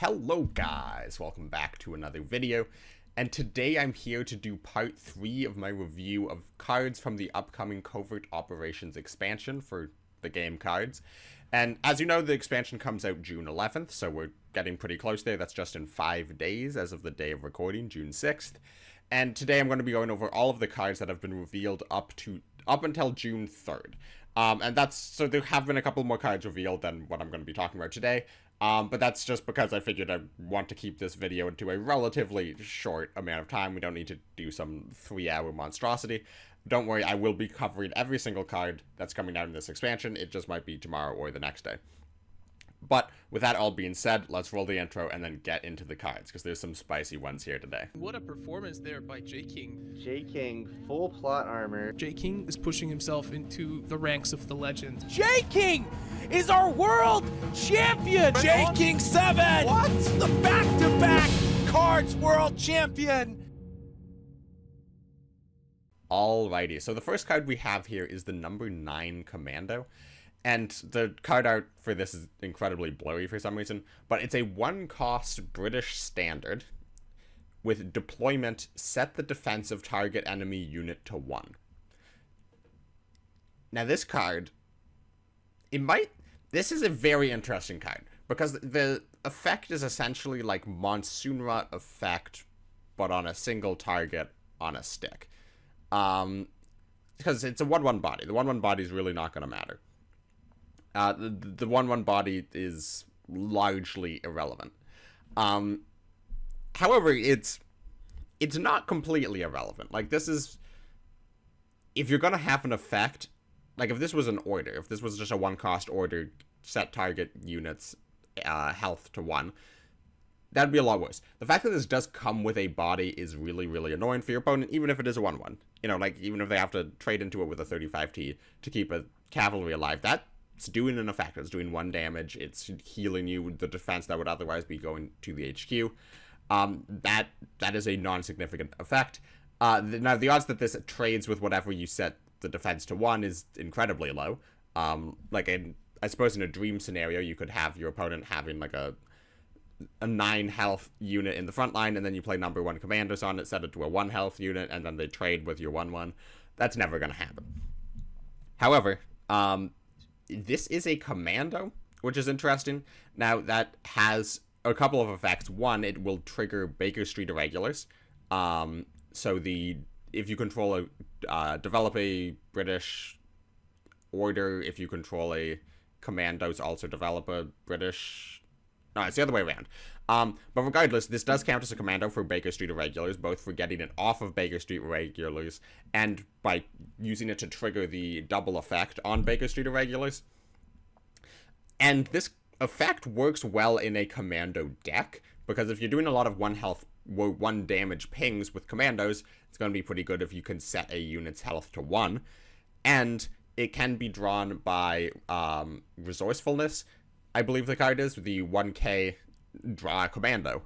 Hello guys, welcome back to another video, and today I'm here to do part 3 of my review of cards from the upcoming Covert Operations expansion for the game Cards. And as you know, the expansion comes out June 11th, so we're getting pretty close there. That's just in 5 days as of the day of recording, June 6th. And today I'm going to be going over all of the cards that have been revealed up until June 3rd. So there have been a couple more cards revealed than what I'm going to be talking about today. But that's just because I figured I want to keep this video into a relatively short amount of time. We don't need to do some 3-hour monstrosity. Don't worry, I will be covering every single card that's coming out in this expansion. It just might be tomorrow or the next day. But with that all being said, let's roll the intro and then get into the cards, because there's some spicy ones here today. What a performance there by J-King. J-King, full plot armor. J-King is pushing himself into the ranks of the legend. J-King is our world champion! J-King 7! What? The back-to-back Cards world champion! Alrighty, so the first card we have here is the number 9 Commando. And the card art for this is incredibly blurry for some reason, but it's a 1-cost British standard with deployment, set the defense of target enemy unit to 1. Now this card, this is a very interesting card, because the effect is essentially like Monsoon Rot effect, but on a single target on a stick. Because it's a 1-1 body. The 1-1 body is really not going to matter. The 1-1 body is largely irrelevant. However, it's not completely irrelevant. Like, this is... If you're gonna have an effect... Like, if this was an order, if this was just a 1-cost order, set target units health to 1, that'd be a lot worse. The fact that this does come with a body is really, really annoying for your opponent, even if it is a 1-1. You know, like, even if they have to trade into it with a 35T to keep a cavalry alive, that's doing an effect. It's doing 1 damage. It's healing you the defense that would otherwise be going to the HQ. That is a non-significant effect. Now, the odds that this trades with whatever you set the defense to 1 is incredibly low. I suppose in a dream scenario, you could have your opponent having like a 9 health unit in the front line, and then you play number 1 commandos on it, set it to a 1 health unit, and then they trade with your 1-1. That's never going to happen. However, this is a commando, which is interesting. Now, that has a couple of effects. One, it will trigger Baker Street irregulars. If you control develop a British order, if you control a commandos, also develop a British... No, it's the other way around. But regardless, this does count as a commando for Baker Street irregulars, both for getting it off of Baker Street irregulars and by using it to trigger the double effect on Baker Street irregulars. And this effect works well in a commando deck, because if you're doing a lot of 1 damage pings with commandos, it's going to be pretty good if you can set a unit's health to 1. And it can be drawn by resourcefulness, I believe the card is, the 1k draw a commando.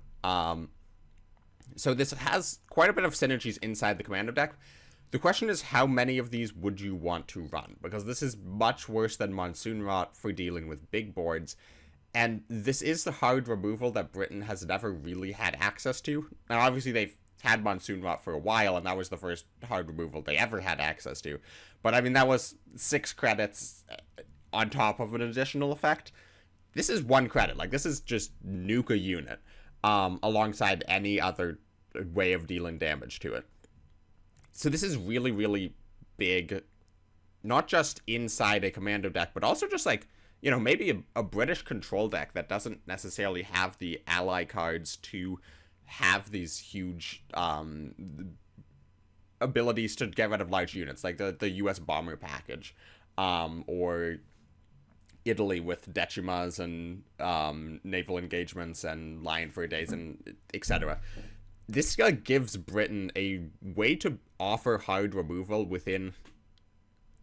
So this has quite a bit of synergies inside the commando deck. The question is, how many of these would you want to run? Because this is much worse than Monsoon Rot for dealing with big boards. And this is the hard removal that Britain has never really had access to. Now, obviously, they've had Monsoon Rot for a while, and that was the first hard removal they ever had access to. But, I mean, that was 6 credits on top of an additional effect. This is 1 credit. Like, this is just nuke a unit alongside any other way of dealing damage to it. So this is really, really big, not just inside a commando deck, but also just like, you know, maybe a British control deck that doesn't necessarily have the ally cards to have these huge abilities to get rid of large units, like the US bomber package, or Italy with Decimas and naval engagements and Lion for Days and etc. This gives Britain a way to offer hard removal within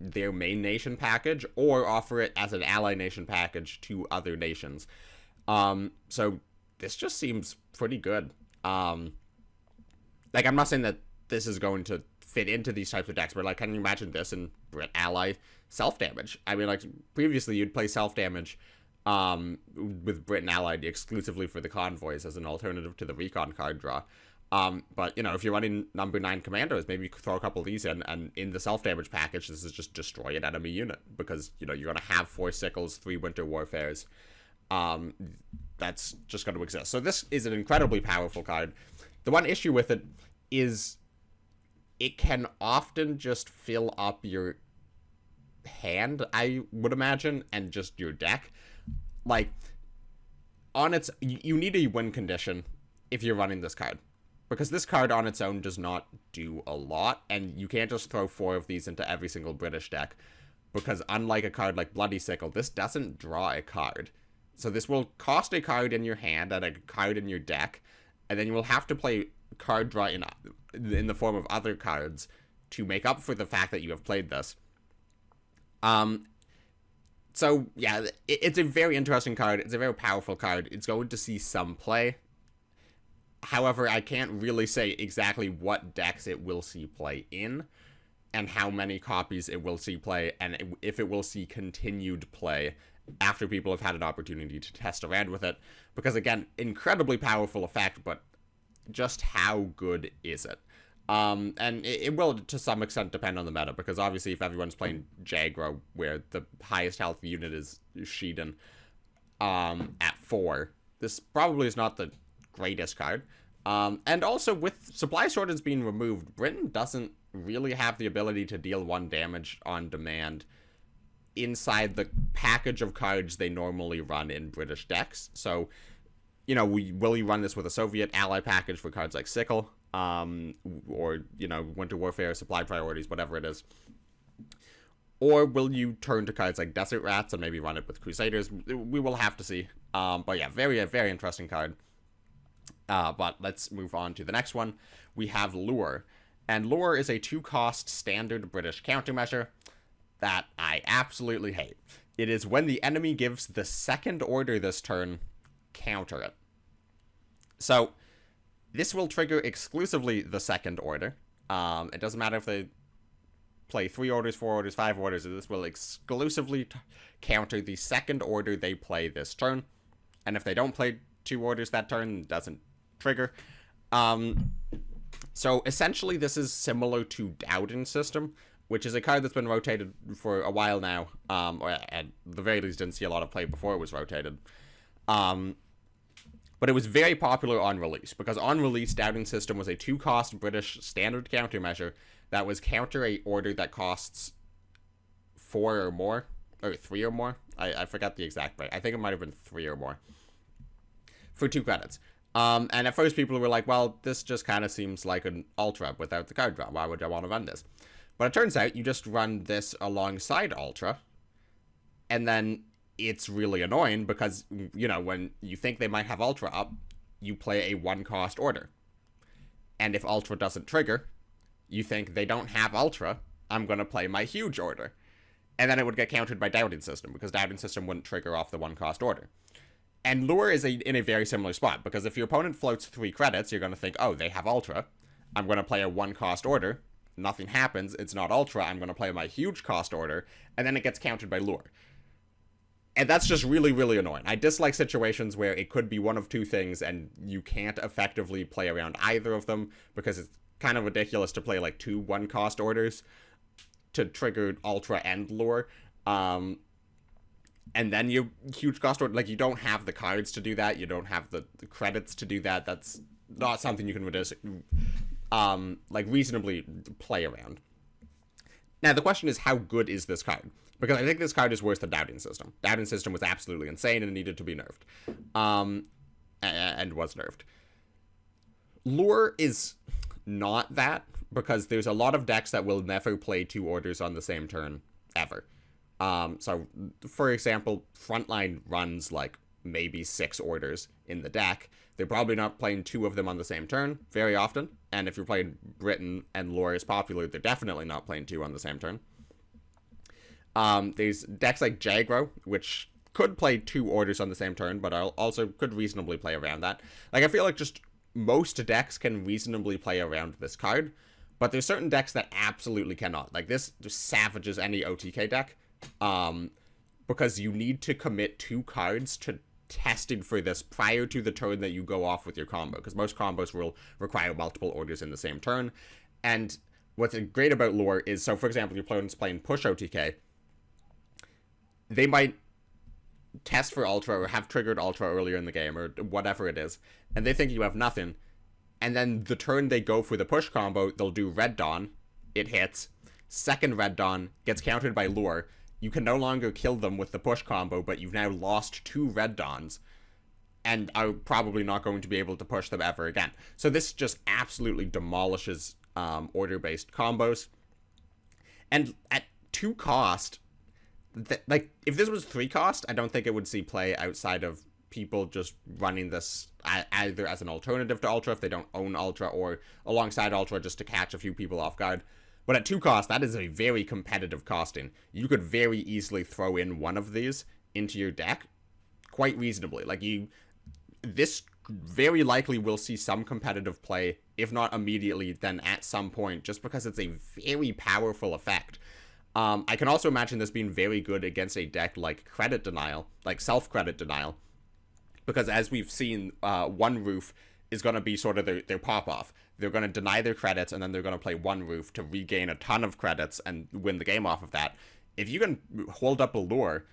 their main nation package, or offer it as an ally nation package to other nations. So this just seems pretty good. Like, I'm not saying that this is going to fit into these types of decks, but, like, can you imagine this in Brit ally self-damage? I mean, like, previously you'd play self-damage with Britain allied exclusively for the convoys as an alternative to the recon card draw. But, you know, if you're running number 9 commandos, maybe you could throw a couple of these in, and in the self-damage package, this is just destroy an enemy unit, because, you know, you're going to have 4 sickles, 3 winter warfares. That's just going to exist. So this is an incredibly powerful card. The one issue with it is it can often just fill up your hand, I would imagine, and just your deck. Like, on its... You need a win condition if you're running this card, because this card on its own does not do a lot, and you can't just throw 4 of these into every single British deck, because unlike a card like Bloody Sickle, this doesn't draw a card. So this will cost a card in your hand and a card in your deck, and then you will have to play card draw in the form of other cards to make up for the fact that you have played this. So, yeah, it's a very interesting card. It's a very powerful card. It's going to see some play. However, I can't really say exactly what decks it will see play in, and how many copies it will see play, and if it will see continued play after people have had an opportunity to test around with it. Because, again, incredibly powerful effect, but just how good is it? And it will, to some extent, depend on the meta, because obviously if everyone's playing Jagro, where the highest health unit is Sheedan, at 4, this probably is not the greatest card. And also, with supply shortage being removed, Britain doesn't really have the ability to deal 1 damage on demand inside the package of cards they normally run in British decks. So, you know, will you run this with a Soviet ally package for cards like Sickle, or, you know, Winter Warfare, Supply Priorities, whatever it is? Or will you turn to cards like Desert Rats and maybe run it with Crusaders? We will have to see. But yeah, very, very interesting card. But let's move on to the next one. We have Lure. And Lure is a 2-cost standard British countermeasure that I absolutely hate. It is when the enemy gives the second order this turn, counter it. So, this will trigger exclusively the second order. It doesn't matter if they play 3 orders, 4 orders, 5 orders. This will exclusively counter the second order they play this turn. And if they don't play 2 orders that turn, it doesn't trigger. So essentially this is similar to Dowden's system, which is a card that's been rotated for a while now, or at the very least didn't see a lot of play before it was rotated. But it was very popular on release, because on release, Dowden's system was a 2-cost British standard countermeasure that was counter a order that costs 4 or more, or 3 or more. I forgot the exact rate. I think it might have been 3 or more. For 2 credits. And at first people were like, well, this just kind of seems like an Ultra without the card draw. Why would I want to run this? But it turns out you just run this alongside Ultra, and then it's really annoying because, you know, when you think they might have Ultra up, you play a 1-cost order. And if Ultra doesn't trigger, you think they don't have Ultra, I'm going to play my huge order. And then it would get countered by Dowden's system, because Dowden's system wouldn't trigger off the 1-cost order. And Lure is in a very similar spot, because if your opponent floats 3 credits, you're going to think, oh, they have Ultra. I'm going to play a 1-cost order. Nothing happens. It's not Ultra. I'm going to play my huge cost order. And then it gets countered by Lure. And that's just really, really annoying. I dislike situations where it could be one of 2 things, and you can't effectively play around either of them, because it's kind of ridiculous to play like 2 1-cost orders to trigger Ultra and Lure. And then you huge cost order, like, you don't have the cards to do that. You don't have the credits to do that. That's not something you can like reasonably play around. Now the question is, how good is this card? Because I think this card is worse than Dowden's system. Dowden's system was absolutely insane and needed to be nerfed. And was nerfed. Lure is not that, because there's a lot of decks that will never play 2 orders on the same turn, ever. So, for example, Frontline runs, like, maybe 6 orders in the deck. They're probably not playing 2 of them on the same turn very often. And if you're playing Britain and Lure is popular, they're definitely not playing 2 on the same turn. There's decks like Jagro, which could play 2 orders on the same turn, but also could reasonably play around that. Like, I feel like just most decks can reasonably play around this card, but there's certain decks that absolutely cannot. Like, this just savages any OTK deck. because you need to commit 2 cards to testing for this prior to the turn that you go off with your combo, because most combos will require multiple orders in the same turn. And what's great about lore is, so for example, your opponent's playing push OTK, they might test for ultra or have triggered ultra earlier in the game or whatever it is, and they think you have nothing, and then the turn they go for the push combo, they'll do Red Dawn, it hits, second Red Dawn gets countered by lure, you can no longer kill them with the push combo, but you've now lost 2 Red Dawns, and are probably not going to be able to push them ever again. So this just absolutely demolishes order-based combos. And at 2 cost, like, if this was 3 cost, I don't think it would see play outside of people just running this either as an alternative to Ultra if they don't own Ultra, or alongside Ultra just to catch a few people off guard. But at 2 cost, that is a very competitive costing. You could very easily throw in one of these into your deck quite reasonably. Like, this very likely will see some competitive play, if not immediately, then at some point, just because it's a very powerful effect. I can also imagine this being very good against a deck like Credit Denial, like Self-Credit Denial, because as we've seen, One Roof is going to be sort of their pop-off. They're going to deny their credits, and then they're going to play One Roof to regain a ton of credits and win the game off of that. If you can hold up a lure,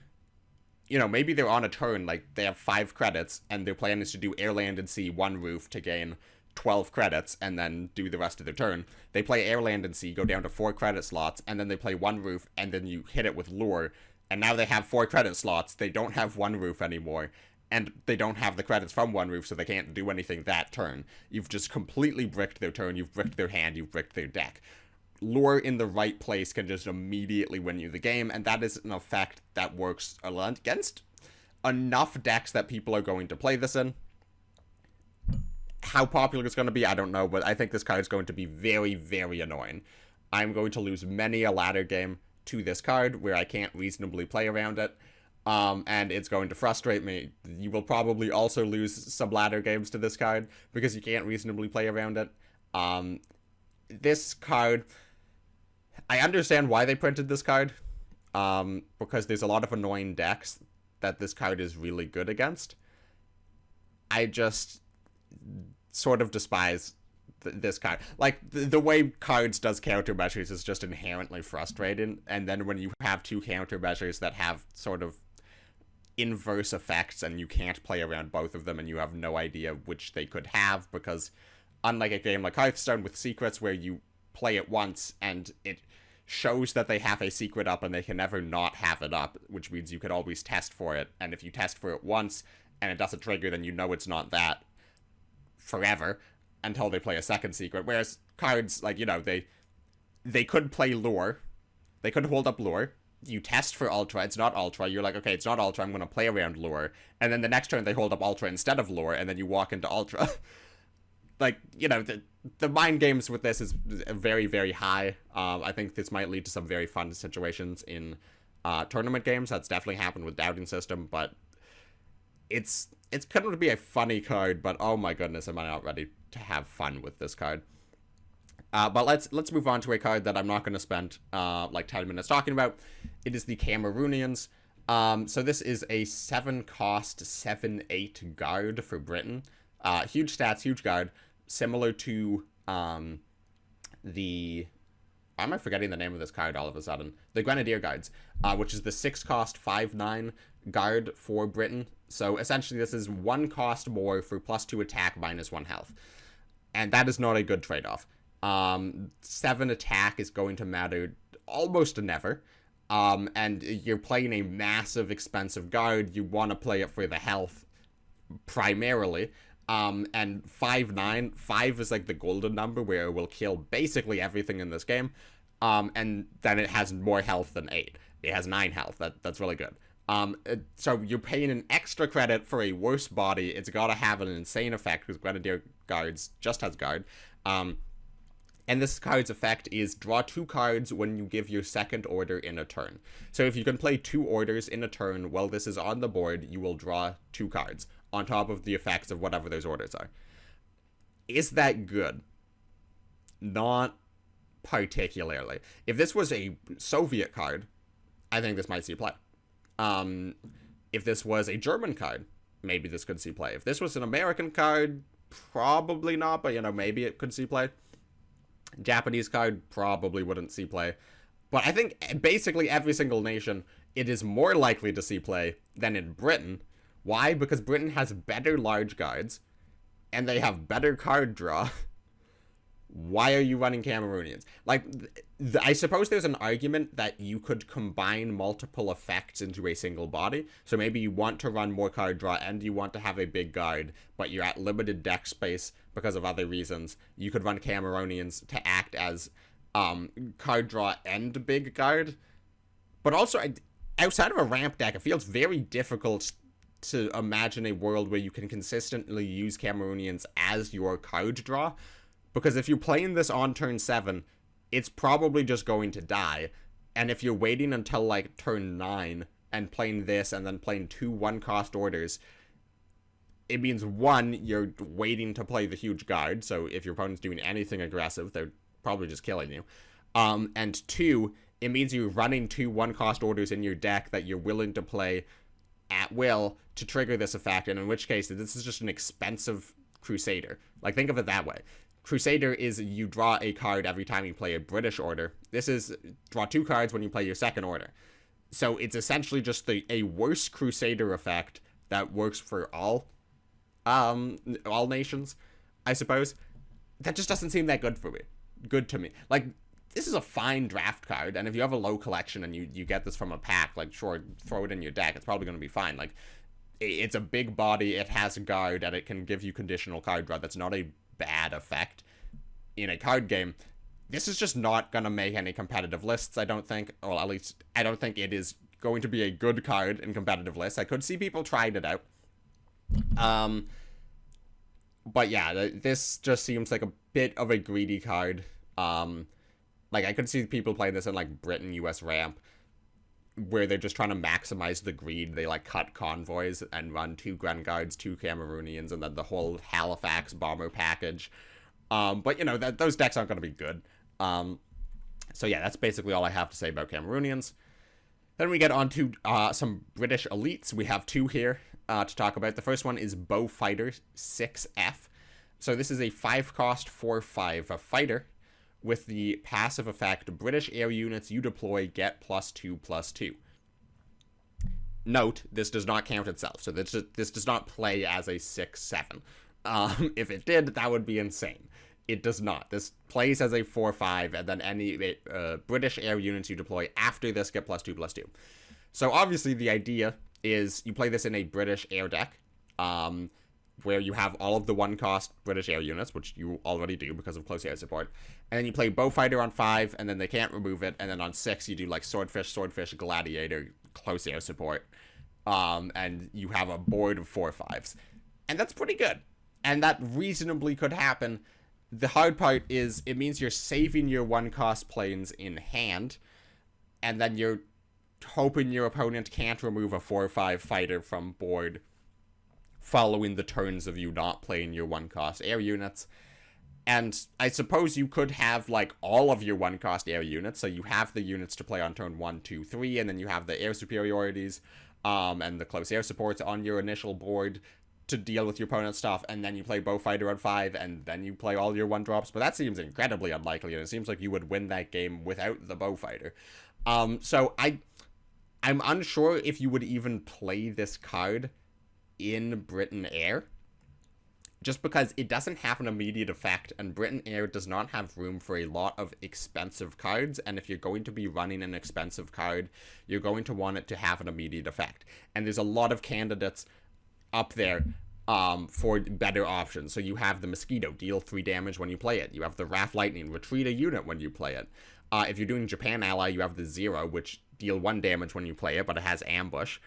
you know, maybe they're on a turn, like, they have 5 credits, and their plan is to do Air, Land, and Sea, One Roof to gain 12 credits, and then do the rest of their turn. They play Air, Land, and Sea, go down to 4 credit slots, and then they play One Roof, and then you hit it with lure, and now they have 4 credit slots, they don't have One Roof anymore, and they don't have the credits from One Roof, so they can't do anything that turn. You've just completely bricked their turn, you've bricked their hand, you've bricked their deck. Lure in the right place can just immediately win you the game, and that is an effect that works against enough decks that people are going to play this in. How popular it's going to be, I don't know, but I think this card is going to be very, very annoying. I'm going to lose many a ladder game to this card where I can't reasonably play around it. And it's going to frustrate me. You will probably also lose some ladder games to this card because you can't reasonably play around it. This card, I understand why they printed this card, because there's a lot of annoying decks that this card is really good against. I just sort of despise this card. Like, the way Cards does countermeasures is just inherently frustrating, and then when you have 2 countermeasures that have sort of inverse effects and you can't play around both of them and you have no idea which they could have, because unlike a game like Hearthstone with secrets where you play it once and it shows that they have a secret up and they can never not have it up, which means you could always test for it, and if you test for it once and it doesn't trigger, then you know it's not that forever until they play a second secret. Whereas Cards, like, you know, they could play lure, they could hold up lure, you test for ultra, it's not ultra, you're like, okay, it's not ultra, I'm going to play around lure, and then the next turn they hold up ultra instead of lure, and then you walk into ultra. Like, you know, the mind games with this is very, very high. I think this might lead to some very fun situations in tournament games. That's definitely happened with Doubting System, but it's going to be a funny card, but oh my goodness, am I not ready to have fun with this card. But let's move on to a card that I'm not going to spend like 10 minutes talking about. It is the Cameroonians. So this is a 7-cost, 7/8 guard for Britain. Huge stats, huge guard, similar to the... Why am I forgetting the name of this card all of a sudden? The Grenadier Guards, which is the 6-cost, 5/9 guard for Britain. So essentially this is 1 cost more for +2 attack, -1 health. And that is not a good trade-off. 7 attack is going to matter almost never. And you're playing a massive, expensive guard. You want to play it for the health primarily. And 5/9, 5 is like the golden number where it will kill basically everything in this game. And then it has more health than 8. It has 9 health. That's really good. So you're paying an extra credit for a worse body. It's got to have an insane effect because Grenadier Guards just has guard. And this card's effect is draw 2 cards when you give your second order in a turn. So if you can play 2 orders in a turn while this is on the board, you will draw 2 cards on top of the effects of whatever those orders are. Is that good? Not particularly. If this was a Soviet card, I think this might see play. If this was a German card, maybe this could see play. If this was an American card, probably not, but, you know, maybe it could see play. Japanese card probably wouldn't see play. But I think basically every single nation, it is more likely to see play than in Britain. Why? Because Britain has better large guides, and they have better card draw. Why are you running Cameroonians? Like, I suppose there's an argument that you could combine multiple effects into a single body. So maybe you want to run more card draw and you want to have a big guide, but you're at limited deck space because of other reasons. You could run Cameroonians to act as card draw and big guard. But also, outside of a ramp deck, it feels very difficult to imagine a world where you can consistently use Cameroonians as your card draw. Because if you're playing this on turn 7, it's probably just going to die. And if you're waiting until, like, turn 9 and playing this and then playing 2 1-cost orders, it means, 1, you're waiting to play the huge guard. So if your opponent's doing anything aggressive, they're probably just killing you. And 2, it means you're running 2 1-cost orders in your deck that you're willing to play at will to trigger this effect. And in which case, this is just an expensive Crusader. Like, think of it that way. Crusader is you draw a card every time you play a British order. This is draw 2 cards when you play your second order. So it's essentially just a worse Crusader effect that works for all nations, I suppose. That just doesn't seem that good to me. Like, this is a fine draft card, and if you have a low collection and you get this from a pack, like, sure, throw it in your deck, it's probably going to be fine. Like, it's a big body, it has a guard, and it can give you conditional card draw. That's not a bad effect in a card game. This is just not gonna make any competitive lists, I don't think. Well, at least I don't think it is going to be a good card in competitive lists. I could see people trying it out. But yeah, this just seems like a bit of a greedy card. Like, I could see people playing this in, like, Britain, US ramp, where they're just trying to maximize the greed. They, like, cut convoys and run 2 Grand Guards, 2 Cameroonians, and then the whole Halifax bomber package. But, you know, those decks aren't going to be good. So yeah, that's basically all I have to say about Cameroonians. Then we get on to some British elites. We have 2 here to talk about. The first one is Bow Fighter 6F. So this is a 5-cost 4/5 fighter with the passive effect, British air units you deploy get +2/+2. Note, this does not count itself, so this does not play as a 6/7. If it did, that would be insane. It does not. This plays as a 4/5, and then any British air units you deploy after this get +2/+2. So obviously the idea is you play this in a British air deck, where you have all of the 1-cost British air units, which you already do because of close air support. And then you play Bowfighter on 5, and then they can't remove it. And then on 6, you do, like, Swordfish, Gladiator, close air support. And you have a board of 4/5s. And that's pretty good. And that reasonably could happen. The hard part is it means you're saving your 1-cost planes in hand, and then you're hoping your opponent can't remove a 4/5 fighter from board following the turns of you not playing your 1-cost air units. And I suppose you could have, like, all of your 1-cost air units, so you have the units to play on turn 1, 2, 3, and then you have the air superiorities, and the close air supports on your initial board to deal with your opponent's stuff, and then you play Bowfighter on 5, and then you play all your 1-drops, but that seems incredibly unlikely, and it seems like you would win that game without the Bowfighter. So I'm unsure if you would even play this card in Britain Air, just because it doesn't have an immediate effect, and Britain Air does not have room for a lot of expensive cards, and if you're going to be running an expensive card, you're going to want it to have an immediate effect. And there's a lot of candidates up there for better options. So you have the Mosquito, deal 3 damage when you play it. You have the Wrath Lightning, retreat a unit when you play it. If you're doing Japan Ally, you have the Zero, which deal 1 damage when you play it, but it has Ambush.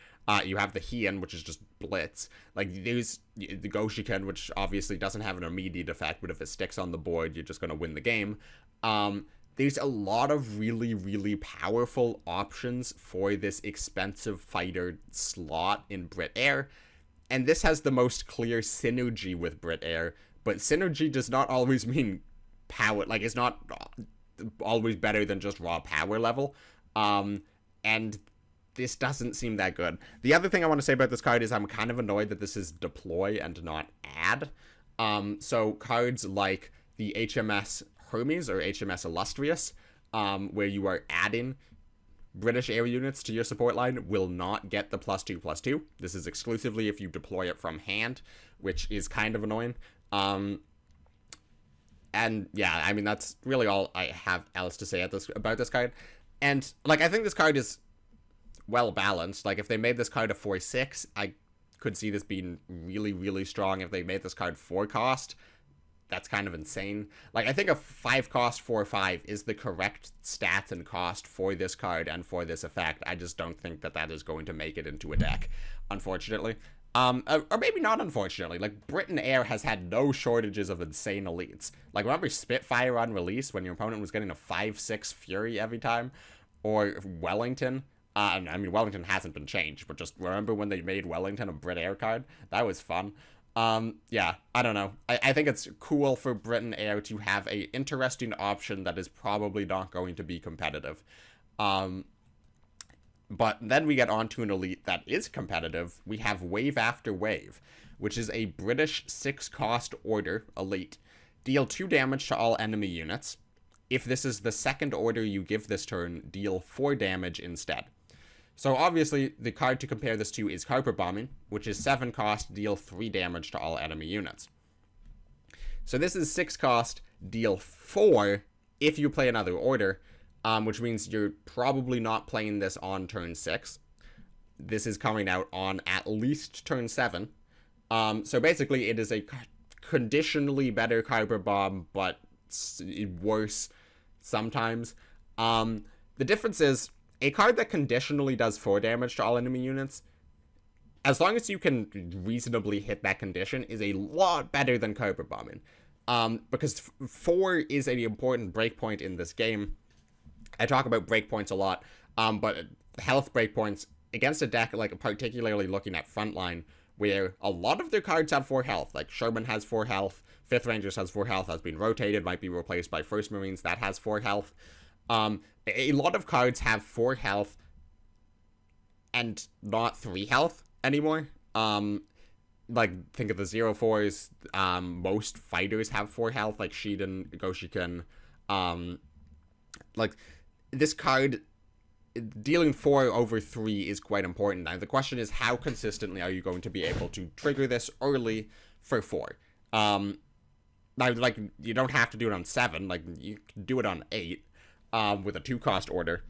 You have the Heian, which is just Blitz. Like, there's the Goshiken, which obviously doesn't have an immediate effect, but if it sticks on the board, you're just going to win the game. There's a lot of really, really powerful options for this expensive fighter slot in Brit Air, and this has the most clear synergy with Brit Air, but synergy does not always mean power. Like, it's not always better than just raw power level. And this doesn't seem that good. The other thing I want to say about this card is I'm kind of annoyed that this is deploy and not add. So cards like the HMS Hermes or HMS Illustrious, where you are adding British air units to your support line, will not get the +2/+2. This is exclusively if you deploy it from hand, which is kind of annoying. And yeah, I mean, that's really all I have else to say about this card. And like, I think this card is well balanced. Like, if they made this card a 4/6, I could see this being really, really strong. If they made this card 4 cost, that's kind of insane. Like, I think a 5 cost 4/5 is the correct stats and cost for this card and for this effect. I just don't think that that is going to make it into a deck, unfortunately. Or maybe not unfortunately. Like, Britain Air has had no shortages of insane elites. Like, remember Spitfire on release when your opponent was getting a 5/6 Fury every time? Or Wellington? I mean, Wellington hasn't been changed, but just remember when they made Wellington a Brit Air card? That was fun. Yeah, I don't know. I think it's cool for Britain Air to have a interesting option that is probably not going to be competitive. But then we get onto an elite that is competitive. We have Wave After Wave, which is a British 6-cost order elite. Deal 2 damage to all enemy units. If this is the second order you give this turn, deal 4 damage instead. So obviously, the card to compare this to is Carpet Bombing, which is 7 cost, deal 3 damage to all enemy units. So this is 6 cost, deal 4 if you play another order, which means you're probably not playing this on turn 6. This is coming out on at least turn 7. So basically, it is a conditionally better Carpet Bomb, but worse sometimes. The difference is, a card that conditionally does 4 damage to all enemy units, as long as you can reasonably hit that condition, is a lot better than Carpet Bombing. Because 4 is an important breakpoint in this game. I talk about breakpoints a lot, but health breakpoints against a deck, like particularly looking at Frontline, where a lot of their cards have 4 health. Like Sherman has 4 health, 5th Rangers has 4 health, has been rotated, might be replaced by 1st Marines, that has 4 health. A lot of cards have 4 health and not 3 health anymore. Like, think of the 0/4s. Most fighters have 4 health, like Shiden, Goshikin. Like, this card, dealing 4 over 3 is quite important. Now, the question is, how consistently are you going to be able to trigger this early for 4? Now, like, you don't have to do it on 7. Like, you can do it on 8. With a 2-cost order.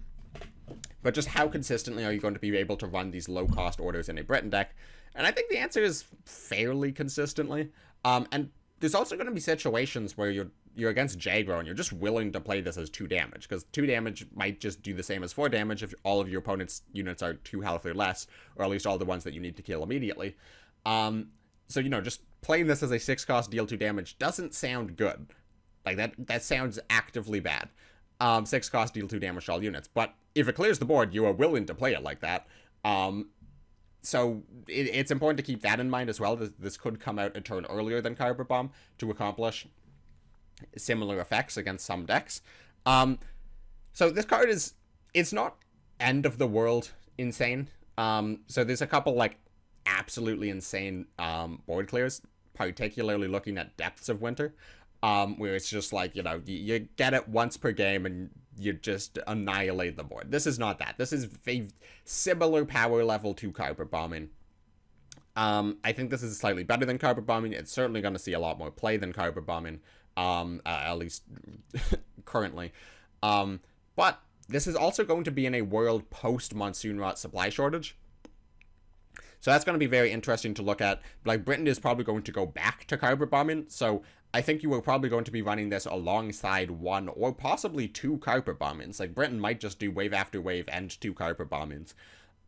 But just how consistently are you going to be able to run these low-cost orders in a Britain deck? And I think the answer is fairly consistently. And there's also going to be situations where you're against Jagro and you're just willing to play this as 2 damage, because 2 damage might just do the same as 4 damage if all of your opponent's units are 2 health or less, or at least all the ones that you need to kill immediately. So, you know, just playing this as a 6-cost deal 2 damage doesn't sound good. Like, that sounds actively bad. 6 cost, deal 2 damage to all units. But if it clears the board, you are willing to play it like that. So it's important to keep that in mind as well. This could come out a turn earlier than Carpet Bomb to accomplish similar effects against some decks. So this card it's not end of the world insane. So there's a couple, like, absolutely insane board clears, particularly looking at Depths of Winter. Where it's just like, you know, you get it once per game and you just annihilate the board. This is not that. This is a similar power level to Carpet Bombing. I think this is slightly better than Carpet Bombing. It's certainly going to see a lot more play than Carpet Bombing, at least currently. But this is also going to be in a world post-Monsoon Rot supply shortage. So that's going to be very interesting to look at. Like, Britain is probably going to go back to Carpet Bombing, so I think you are probably going to be running this alongside 1 or possibly 2 Carpet Bombings. Like, Britain might just do Wave After Wave and 2 Carpet Bombings,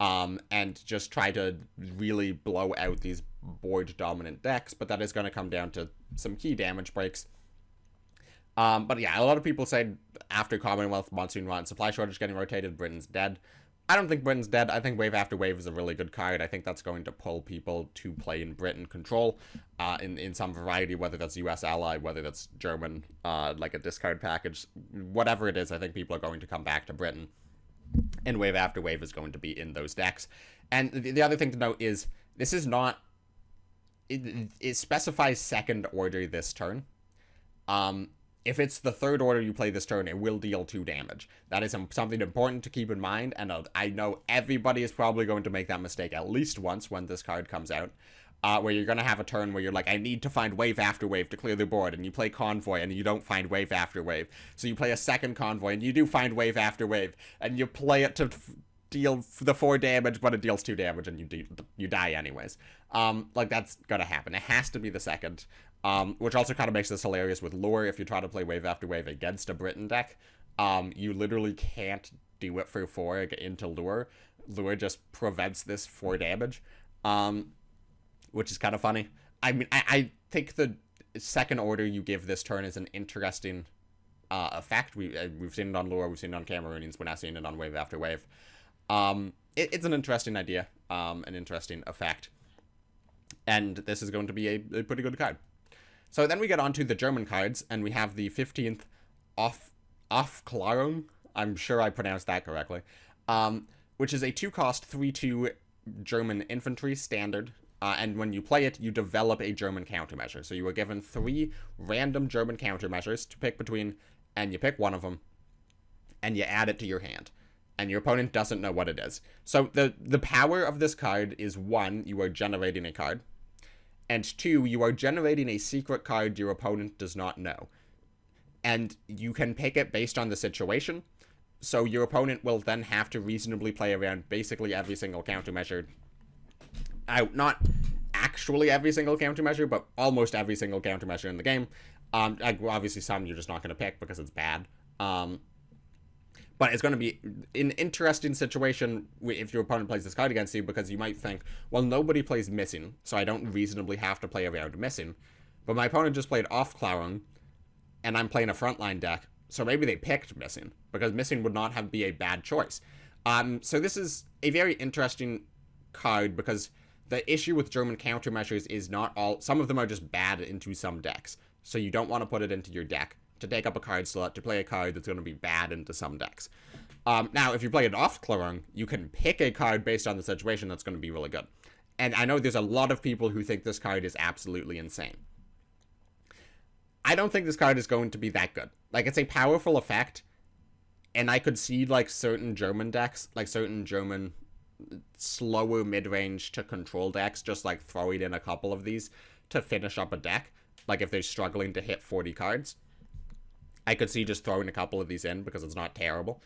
and just try to really blow out these board-dominant decks, but that is going to come down to some key damage breaks. But yeah, a lot of people said after Commonwealth, Monsoon Rot, and Supply Shortage getting rotated, Britain's dead. I don't think Britain's dead. I think Wave After Wave is a really good card. I think that's going to pull people to play in Britain control in some variety, whether that's US ally, whether that's German, like a discard package, whatever it is. I think people are going to come back to Britain. And wave after wave is going to be in those decks. And the other thing to note is this is not... It specifies second order this turn. If it's the third order you play this turn, it will deal 2 damage. That is something important to keep in mind, and I know everybody is probably going to make that mistake at least once when this card comes out, where you're going to have a turn where you're like, I need to find wave after wave to clear the board, and you play Convoy, and you don't find wave after wave. So you play a second Convoy, and you do find wave after wave, and you play it to deal the 4 damage, but it deals 2 damage, and you die anyways. Like, that's gonna happen. It has to be the second. Which also kind of makes this hilarious with lure. If you try to play wave after wave against a Britain deck, you literally can't do it for 4 into lure. Lure just prevents this 4 damage, which is kind of funny. I mean, I think the second order you give this turn is an interesting effect. We've seen it on lure, we've seen it on Cameroonians, we're not seeing it on wave after wave. It's an interesting idea, an interesting effect, and this is going to be a pretty good card. So then we get on to the German cards, and we have the 15th Aufklärung, I'm sure I pronounced that correctly, which is a 2-cost 3/2 German infantry standard, and when you play it, you develop a German countermeasure. So you are given 3 random German countermeasures to pick between, and you pick one of them, and you add it to your hand. And your opponent doesn't know what it is. So the power of this card is 1, you are generating a card, and 2, you are generating a secret card your opponent does not know. And you can pick it based on the situation, so your opponent will then have to reasonably play around basically every single countermeasure. Not actually every single countermeasure, but almost every single countermeasure in the game. Obviously some you're just not going to pick because it's bad. But it's going to be an interesting situation if your opponent plays this card against you, because you might think, well, nobody plays Missing, so I don't reasonably have to play around Missing. But my opponent just played Aufklärung, and I'm playing a frontline deck, so maybe they picked Missing, because Missing would not be a bad choice. So this is a very interesting card, because the issue with German countermeasures is not all... Some of them are just bad into some decks, so you don't want to put it into your deck to take up a card slot, to play a card that's going to be bad into some decks. Now, if you play an Aufklärung, you can pick a card based on the situation that's going to be really good. And I know there's a lot of people who think this card is absolutely insane. I don't think this card is going to be that good. Like, it's a powerful effect, and I could see, like, certain German decks, like certain German slower mid-range to control decks, just, like, throwing in a couple of these to finish up a deck. Like, if they're struggling to hit 40 cards. I could see just throwing a couple of these in because it's not terrible.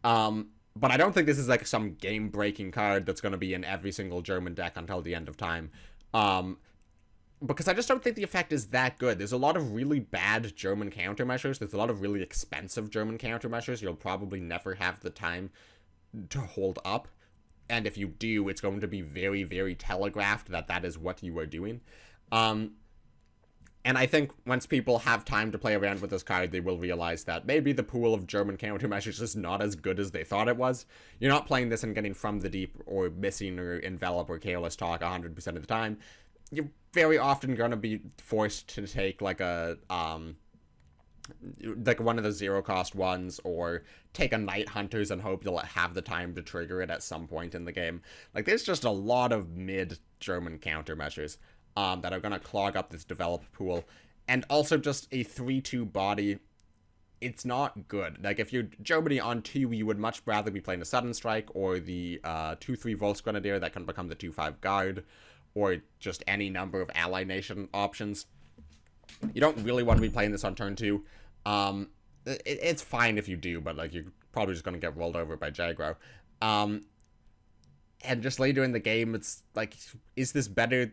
But I don't think this is like some game-breaking card that's going to be in every single German deck until the end of time. Because I just don't think the effect is that good. There's a lot of really bad German countermeasures. There's a lot of really expensive German countermeasures. You'll probably never have the time to hold up. And if you do, it's going to be very, very telegraphed that that is what you are doing. And I think once people have time to play around with this card, they will realize that maybe the pool of German countermeasures is not as good as they thought it was. You're not playing this and getting From the Deep or Missing or Envelop or Careless Talk 100% of the time. You're very often going to be forced to take like a like one of the 0-cost ones, or take a Night Hunters and hope you'll have the time to trigger it at some point in the game. Like, there's just a lot of mid-German countermeasures that are going to clog up this develop pool. And also just a 3/2 body, it's not good. Like, if you're Germany on 2, you would much rather be playing a Sudden Strike, or the 2/3 Volksgrenadier that can become the 2/5 Guard, or just any number of ally nation options. You don't really want to be playing this on turn 2. It's fine if you do, but like, you're probably just going to get rolled over by Jagro. And just later in the game, it's like, is this better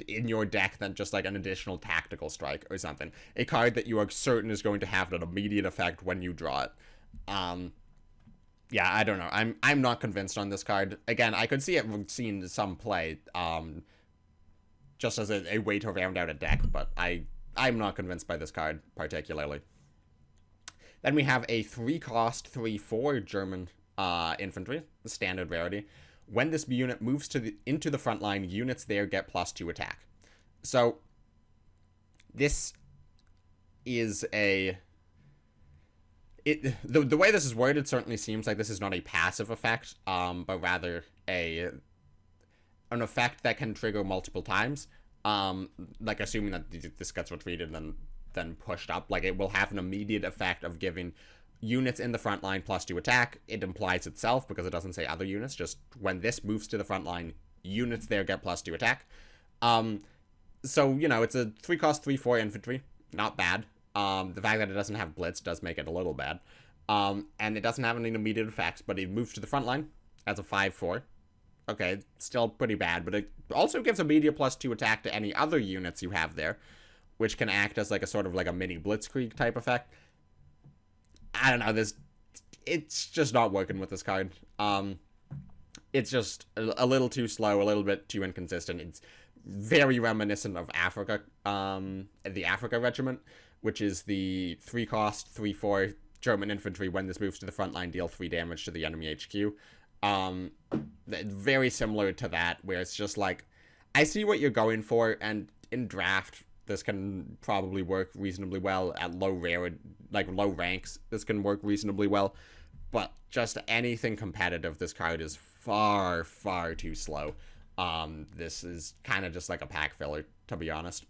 in your deck than just like an additional tactical strike or something? A card that you are certain is going to have an immediate effect when you draw it. Yeah, I don't know. I'm not convinced on this card. Again, I could see it seeing some play, just as a way to round out a deck, but I'm not convinced by this card particularly. Then we have a 3-cost 3/4 German infantry, the standard rarity. When this unit moves into the front line, units there get +2 attack. So this is the way this is worded certainly seems like this is not a passive effect, but rather an effect that can trigger multiple times. Like assuming that this gets retreated and then pushed up, like it will have an immediate effect of giving units in the front line +2 attack. It implies itself because it doesn't say other units. Just when this moves to the front line, units there get +2 attack. So it's a 3-cost 3/4 infantry, not bad. The fact that it doesn't have blitz does make it a little bad. And it doesn't have any immediate effects, but it moves to the front line as a 5/4. Okay, still pretty bad, but it also gives immediate +2 attack to any other units you have there, which can act as like a sort of like a mini blitzkrieg type effect. I don't know, it's just not working with this card. It's just a little too slow, a little bit too inconsistent. It's very reminiscent of Africa, the Africa Regiment, which is the 3-cost 3/4 German infantry. When this moves to the front line, deal 3 damage to the enemy HQ. Very similar to that, where it's just like, I see what you're going for, and in draft, this can probably work reasonably well at low ranks. This can work reasonably well, but just anything competitive, this card is far, far too slow. This is kind of just like a pack filler, to be honest.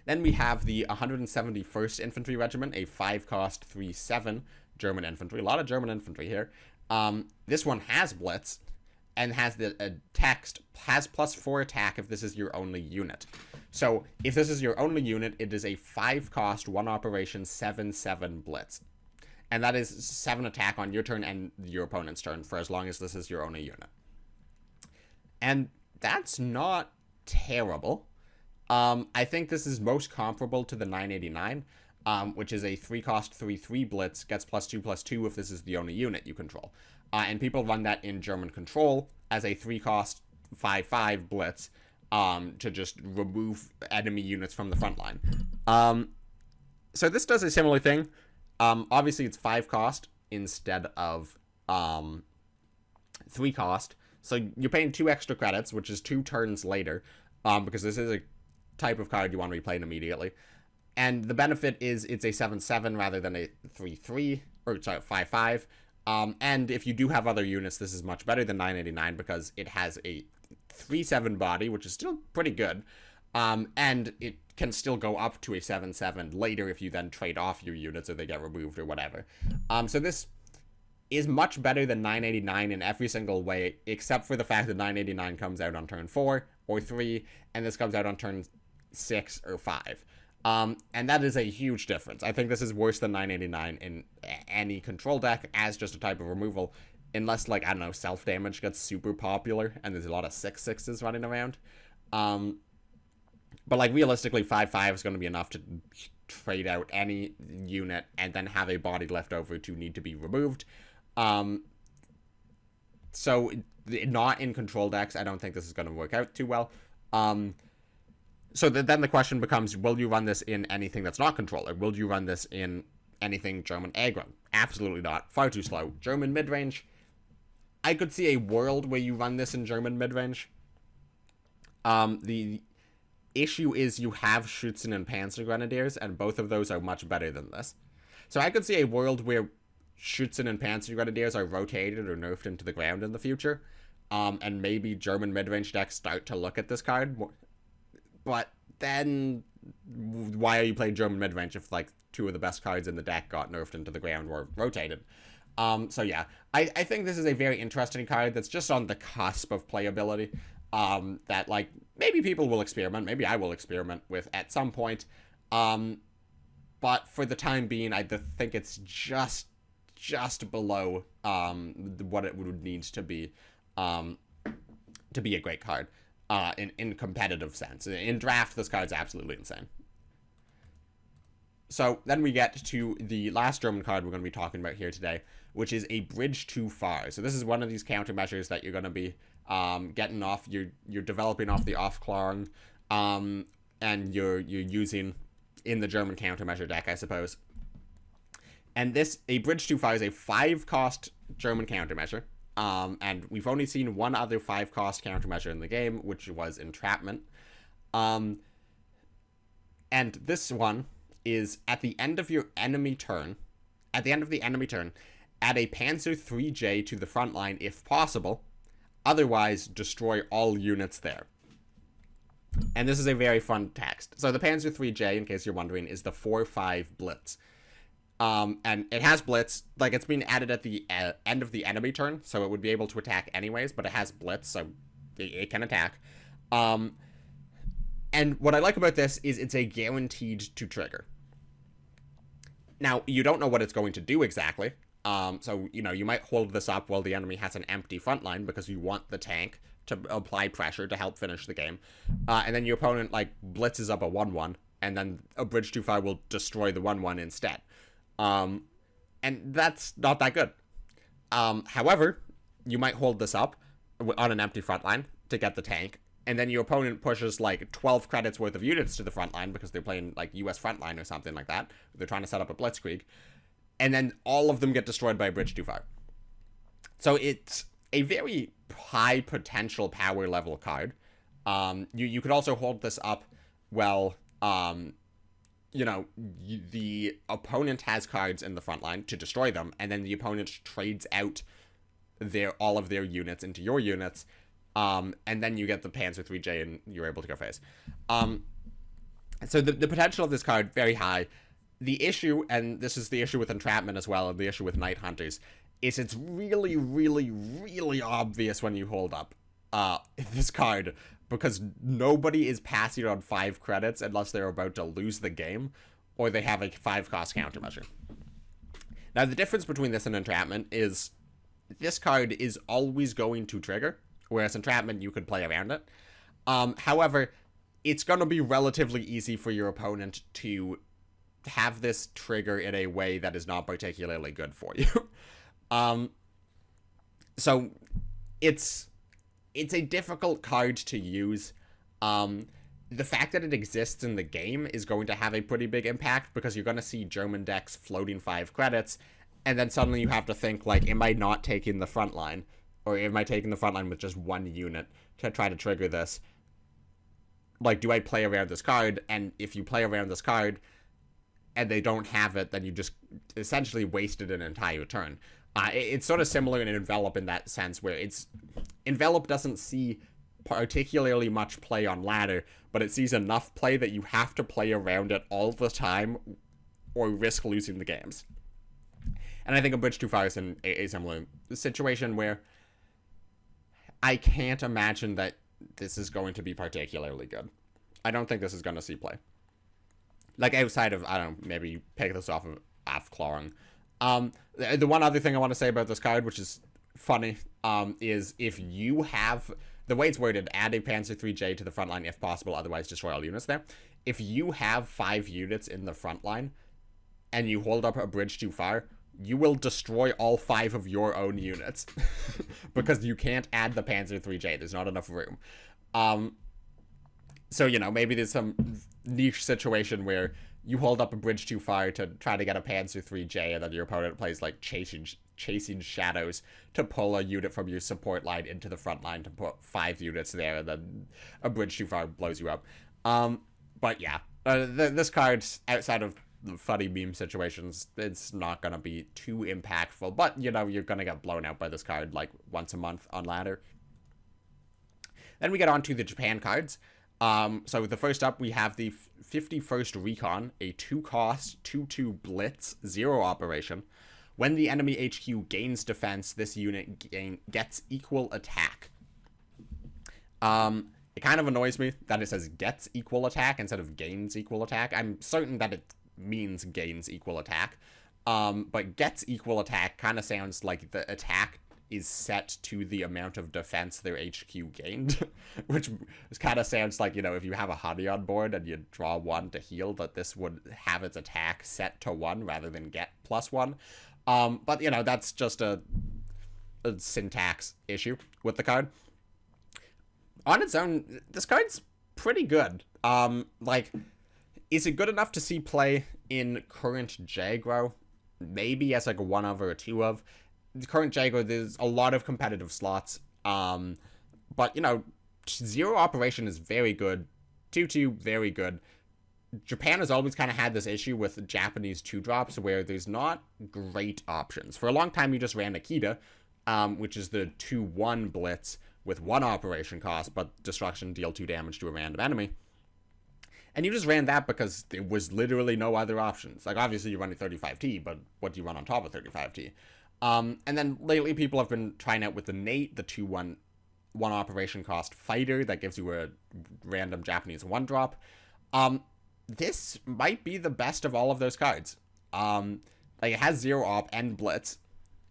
Then we have the 171st Infantry Regiment, a 5-cost 3/7 German infantry. A lot of German infantry here. This one has blitz and has the text, has +4 attack if this is your only unit. So if this is your only unit, it is a 5-cost 1 operation 7/7 blitz. And that is 7 attack on your turn and your opponent's turn for as long as this is your only unit. And that's not terrible. I think this is most comparable to the 989, which is a 3-cost 3/3 blitz, gets +2/+2 if this is the only unit you control. And people run that in German control as a 3-cost 5/5 blitz to just remove enemy units from the front line. So this does a similar thing. Obviously, it's 5-cost instead of 3-cost. So you're paying 2 extra credits, which is 2 turns later, because this is a type of card you want to be playing immediately. And the benefit is it's a 7/7 rather than a 3/3, or sorry, 5/5. And if you do have other units, this is much better than 989 because it has a 3/7 body, which is still pretty good. And it can still go up to a 7/7 later if you then trade off your units or they get removed or whatever. So this is much better than 989 in every single way, except for the fact that 989 comes out on turn 4 or 3, and this comes out on turn 6 or 5. And that is a huge difference. I think this is worse than 989 in any control deck as just a type of removal, unless, like, I don't know, self-damage gets super popular and there's a lot of 6/6s running around. But, like, realistically, 5/5 is going to be enough to trade out any unit and then have a body left over to need to be removed. So, not in control decks, I don't think this is going to work out too well. So then the question becomes, will you run this in anything that's not controller? Will you run this in anything German aggro? Absolutely not. Far too slow. German midrange, I could see a world where you run this in German midrange. The issue is you have Schützen and Panzer Grenadiers, and both of those are much better than this. So I could see a world where Schützen and Panzer Grenadiers are rotated or nerfed into the ground in the future. And maybe German midrange decks start to look at this card more. But then, why are you playing German midrange if, like, 2 of the best cards in the deck got nerfed into the ground or rotated? So yeah, I think this is a very interesting card that's just on the cusp of playability. That, like, maybe people will experiment, maybe I will experiment with at some point. But for the time being, I think it's just below what it would need to be a great card. In competitive sense. In draft, this card's absolutely insane. So then we get to the last German card we're going to be talking about here today, which is a Bridge Too Far. So this is one of these countermeasures that you're going to be getting off. You're developing off the Aufklärung, and you're using in the German countermeasure deck, I suppose. And a Bridge Too Far is a 5-cost German countermeasure. And we've only seen one other 5-cost countermeasure in the game, which was Entrapment. And this one is at the end of your enemy turn, at the end of the enemy turn, add a Panzer 3J to the front line if possible. Otherwise, destroy all units there. And this is a very fun text. So the Panzer 3J, in case you're wondering, is the 4-5 Blitz. And it has Blitz. Like, it's been added at the end of the enemy turn, so it would be able to attack anyways, but it has Blitz, so it can attack. And what I like about this is it's a guaranteed to trigger. Now, you don't know what it's going to do exactly. So, you know, you might hold this up while the enemy has an empty front line because you want the tank to apply pressure to help finish the game. And then your opponent, like, blitzes up a 1-1, and then a bridge too far will destroy the 1-1 instead. And that's not that good. However, you might hold this up on an empty front line to get the tank, and then your opponent pushes, like, 12 credits worth of units to the front line because they're playing, like, US front line or something like that. They're trying to set up a blitzkrieg. And then all of them get destroyed by a bridge too far. So it's a very high potential power level card. You could also hold this up, well, you know, the opponent has cards in the front line to destroy them, and then the opponent trades out all of their units into your units, and then you get the Panzer 3J and you're able to go phase. So the potential of this card, very high. The issue, and this is the issue with Entrapment as well, and the issue with Night Hunters, is it's really, really, really obvious when you hold up this card, because nobody is passing on 5 credits unless they're about to lose the game, or they have a 5-cost countermeasure. Now, the difference between this and Entrapment is this card is always going to trigger, whereas Entrapment, you could play around it. However, it's going to be relatively easy for your opponent to have this trigger in a way that is not particularly good for you. So it's a difficult card to use. The fact that it exists in the game is going to have a pretty big impact, because you're going to see German decks floating 5 credits, and then suddenly you have to think, like, am I not taking the front line? Or am I taking the front line with just 1 unit to try to trigger this? Like, do I play around this card? And if you play around this card and they don't have it, then you just essentially wasted an entire turn. It's sort of similar in Envelop in that sense, where Envelop doesn't see particularly much play on ladder, but it sees enough play that you have to play around it all the time or risk losing the games. And I think a bridge too far is in a similar situation where I can't imagine that this is going to be particularly good. I don't think this is going to see play. Like, outside of, I don't know, maybe you pick this off of Afklorung. The one other thing I want to say about this card, which is funny, is if you have, the way it's worded, add a Panzer 3J to the front line if possible, otherwise destroy all units there. If you have 5 units in the front line and you hold up a bridge too far, you will destroy all 5 of your own units because you can't add the Panzer 3J. There's not enough room. So, you know, maybe there's some niche situation where you hold up a bridge too far to try to get a Panzer 3J, and then your opponent plays, like, chasing shadows to pull a unit from your support line into the front line to put 5 units there, and then a bridge too far blows you up. But yeah, this card, outside of the funny meme situations, it's not going to be too impactful, but, you know, you're going to get blown out by this card, like, once a month on ladder. Then we get on to the Japan cards. So the first up, we have the 51st Recon, a 2-cost, 2/2 Blitz, 0 operation. When the enemy HQ gains defense, this unit gets equal attack. It kind of annoys me that it says gets equal attack instead of gains equal attack. I'm certain that it means gains equal attack. But gets equal attack kind of sounds like the attack is set to the amount of defense their HQ gained, which kind of sounds like, you know, if you have a honey on board and you draw 1 to heal, that this would have its attack set to 1 rather than get +1. But, you know, that's just a syntax issue with the card. On its own, this card's pretty good. Like, is it good enough to see play in current Jagro? Maybe as, like, a 1 of or a 2 of. The current Jago, there's a lot of competitive slots, but, you know, 0 operation is very good, 2/2 very good, Japan has always kind of had this issue with Japanese 2-drops where there's not great options. For a long time, you just ran Akita, which is the 2-1 blitz with 1 operation cost, but destruction, deal 2 damage to a random enemy. And you just ran that because there was literally no other options. Like, obviously, you're running 35T, but what do you run on top of 35T? And then lately, people have been trying out with the Nate, the 2-1 operation cost fighter that gives you a random Japanese 1-drop. This might be the best of all of those cards. Like, it has 0 op and blitz,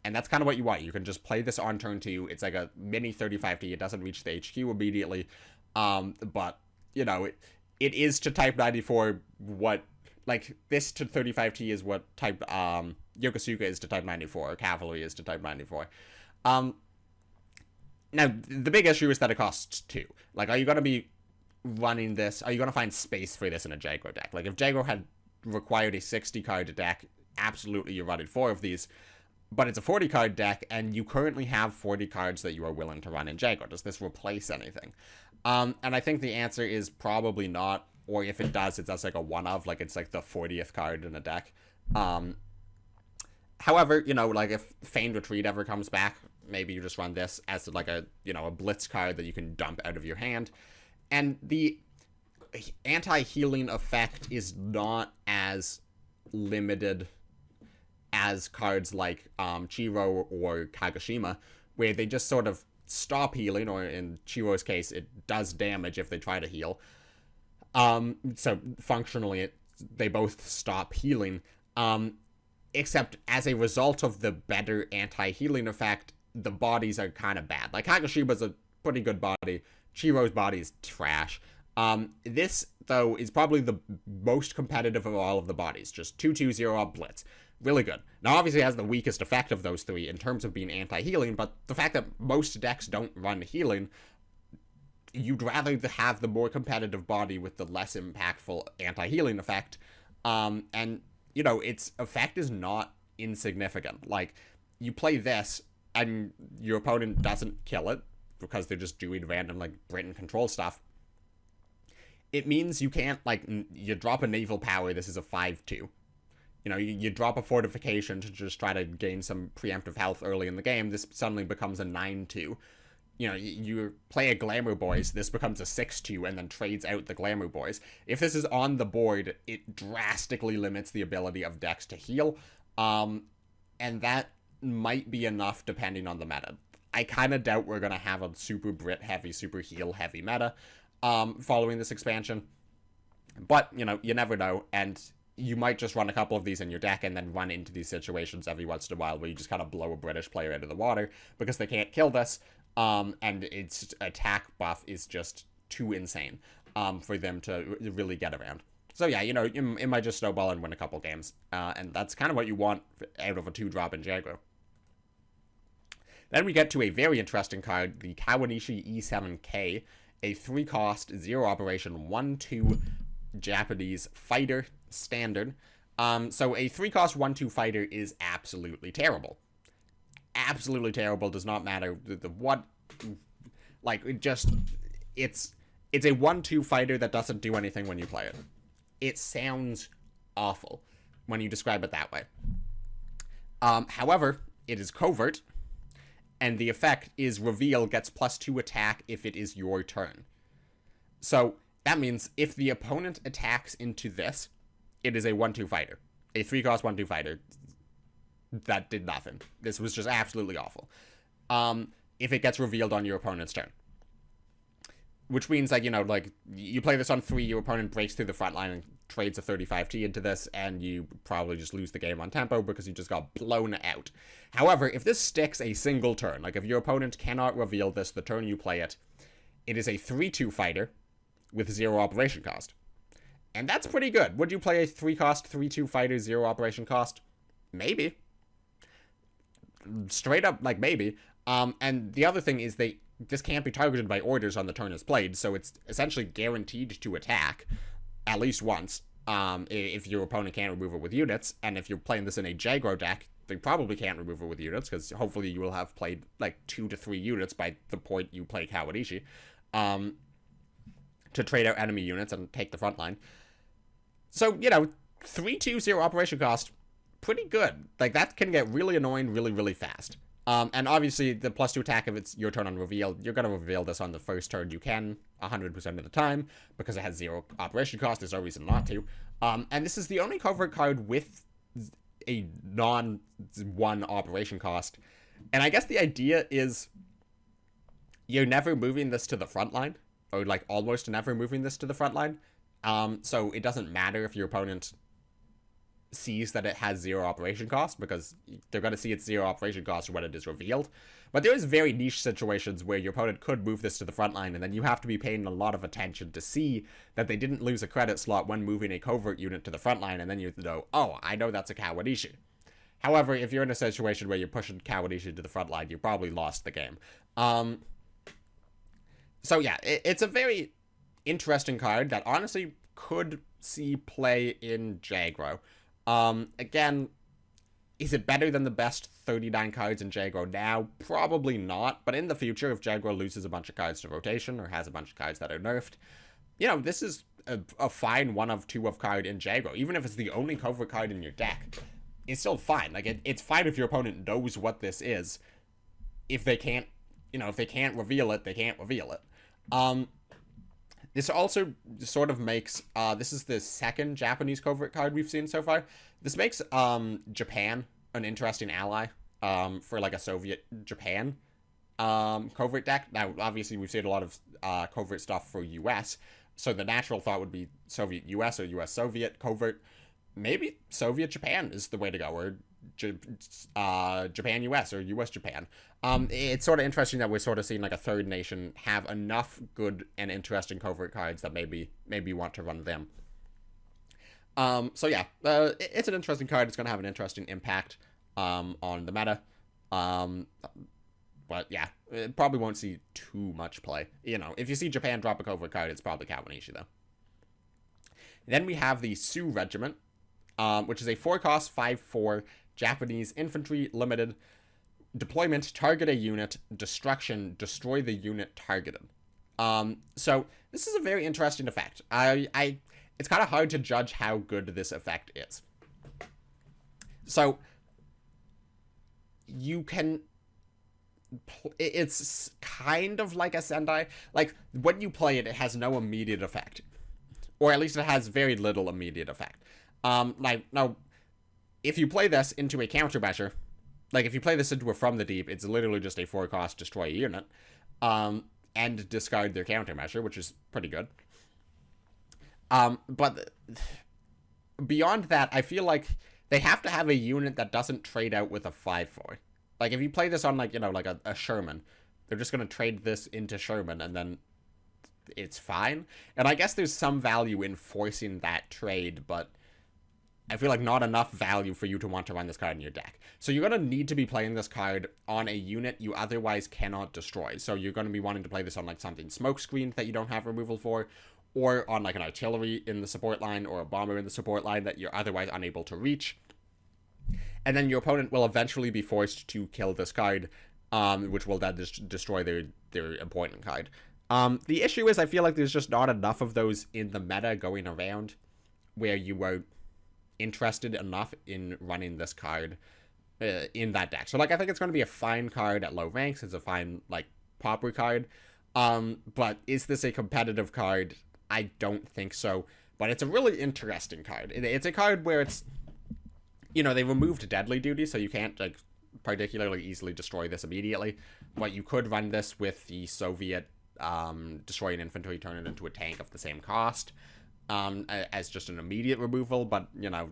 and that's kind of what you want. You can just play this on turn 2. It's like a mini 35T. It doesn't reach the HQ immediately, but, you know, it is to Type 94 what, like, this to 35T is what Type, Yokosuka is to Type 94, or Cavalry is to Type 94. Now, the big issue is that it costs 2. Like, are you going to be running this? Are you going to find space for this in a Jaguar deck? Like, if Jaguar had required a 60-card deck, absolutely you're running 4 of these. But it's a 40-card deck, and you currently have 40 cards that you are willing to run in Jaguar. Does this replace anything? And I think the answer is probably not, or if it does, it's just like a one-of, like it's like the 40th card in a deck. However, you know, like if Feigned Retreat ever comes back, maybe you just run this as like a, you know, a blitz card that you can dump out of your hand. And the anti-healing effect is not as limited as cards like Chiro or Kagoshima, where they just sort of stop healing, or in Chiro's case, it does damage if they try to heal. So functionally, they both stop healing. Except as a result of the better anti-healing effect, the bodies are kind of bad. Like, Kagashima's a pretty good body. Chiro's body is trash. This, though, is probably the most competitive of all of the bodies. Just 2-2-0 up blitz. Really good. Now, obviously, it has the weakest effect of those 3 in terms of being anti-healing, but the fact that most decks don't run healing, you'd rather have the more competitive body with the less impactful anti-healing effect. And, you know, its effect is not insignificant. Like, you play this, and your opponent doesn't kill it, because they're just doing random, like, Britain control stuff. It means you can't, like, you drop a naval power, this is a 5-2. You know, you drop a fortification to just try to gain some preemptive health early in the game, this suddenly becomes a 9-2. You know, you play a Glamour Boys, this becomes a 6-2 and then trades out the Glamour Boys. If this is on the board, it drastically limits the ability of decks to heal, and that might be enough depending on the meta. I kind of doubt we're going to have a super Brit heavy, super heal heavy meta following this expansion, but, you know, you never know, and you might just run a couple of these in your deck and then run into these situations every once in a while where you just kind of blow a British player out of the water because they can't kill this, and its attack buff is just too insane for them to really get around. So yeah, you know, it might just snowball and win a couple games, and that's kind of what you want out of a 2-drop in Jaguar. Then we get to a very interesting card, the Kawanishi E7K, a 3-cost, 0 operation, 1-2 Japanese fighter standard. So a 3-cost 1-2 fighter is absolutely terrible. Absolutely terrible. Does not matter what, like, it just, it's a 1-2 fighter that doesn't do anything when you play it. It sounds awful when you describe it that way. However, it is covert, and the effect is reveal gets +2 attack if it is your turn. So that means if the opponent attacks into this, it is a 1-2 fighter. A 3-cost 1-2 fighter that did nothing. This was just absolutely awful. If it gets revealed on your opponent's turn. Which means, like, you know, like, you play this on 3, your opponent breaks through the front line and trades a 35T into this, and you probably just lose the game on tempo because you just got blown out. However, if this sticks a single turn, like if your opponent cannot reveal this the turn you play it, it is a 3-2 fighter with 0 operation cost. And that's pretty good. Would you play a 3-cost, 3-2 fighter, 0 operation cost? Maybe. Straight up, like, maybe. And the other thing is this can't be targeted by orders on the turn it's played, so it's essentially guaranteed to attack at least once, if your opponent can't remove it with units. And if you're playing this in a Jaguar deck, they probably can't remove it with units, because hopefully you will have played, like, 2 to 3 units by the point you play Kawanishi, to trade out enemy units and take the front line. So, you know, 3-2-0 operation cost, pretty good. Like, that can get really annoying really, really fast. And obviously, the +2 attack, if it's your turn on reveal, you're going to reveal this on the first turn you can, 100% of the time, because it has 0 operation cost. There's no reason not to. And this is the only covert card with a non-1 operation cost. And I guess the idea is you're never moving this to the front line, or like almost never moving this to the front line. So it doesn't matter if your opponent sees that it has 0 operation cost, because they're going to see its 0 operation cost when it is revealed. But there is very niche situations where your opponent could move this to the front line, and then you have to be paying a lot of attention to see that they didn't lose a credit slot when moving a covert unit to the front line, and then you know, oh, I know that's a Kawanishi. However, if you're in a situation where you're pushing Kawanishi to the front line, you probably lost the game. So yeah, it's a very interesting card that honestly could see play in Jagro. Again, is it better than the best 39 cards in Jagro now? Probably not, but in the future, if Jagro loses a bunch of cards to rotation, or has a bunch of cards that are nerfed, you know, this is a fine 1 of 2 of card in Jagro. Even if it's the only covert card in your deck, it's still fine. Like, it's fine if your opponent knows what this is. If they can't, you know, if they can't reveal it, they can't reveal it. This also sort of makes, this is the second Japanese covert card we've seen so far. This makes Japan an interesting ally for like a Soviet Japan covert deck. Now, obviously, we've seen a lot of covert stuff for US, so the natural thought would be Soviet US or US Soviet covert. Maybe Soviet Japan is the way to go, or Japan US or US Japan. It's sort of interesting that we're sort of seeing like a third nation have enough good and interesting covert cards that maybe want to run them. So yeah, it's an interesting card. It's going to have an interesting impact on the meta. But yeah, it probably won't see too much play. You know, if you see Japan drop a covert card, it's probably Kawanishi though. Then we have the Sioux Regiment, which is a 4-cost 5/4 Japanese infantry limited. Deployment, target a unit. Destruction, destroy the unit targeted. So this is a very interesting effect. It's kind of hard to judge how good this effect is. So you can, it's kind of like a Sendai. Like, when you play it, it has no immediate effect, or at least it has very little immediate effect. Like, now, if you play this into a countermeasure, like, if you play this into a From the Deep, it's literally just a 4-cost destroy a unit, and discard their countermeasure, which is pretty good. But beyond that, I feel like they have to have a unit that doesn't trade out with a 5/4. Like, if you play this on, like, you know, like a Sherman, they're just going to trade this into Sherman, and then it's fine. And I guess there's some value in forcing that trade, but I feel like not enough value for you to want to run this card in your deck. So you're going to need to be playing this card on a unit you otherwise cannot destroy. So you're going to be wanting to play this on like something smokescreen that you don't have removal for, or on like an artillery in the support line, or a bomber in the support line that you're otherwise unable to reach. And then your opponent will eventually be forced to kill this card, which will then destroy their important card. The issue is, I feel like there's just not enough of those in the meta going around where you are interested enough in running this card in that deck. So, like, I think it's going to be a fine card at low ranks. It's a fine, like, popper card. But is this a competitive card? I don't think so. But it's a really interesting card. It's a card where it's, you know, they removed Deadly Duty, so you can't, like, particularly easily destroy this immediately. But you could run this with the Soviet destroy an infantry, turn it into a tank of the same cost, as just an immediate removal. But, you know,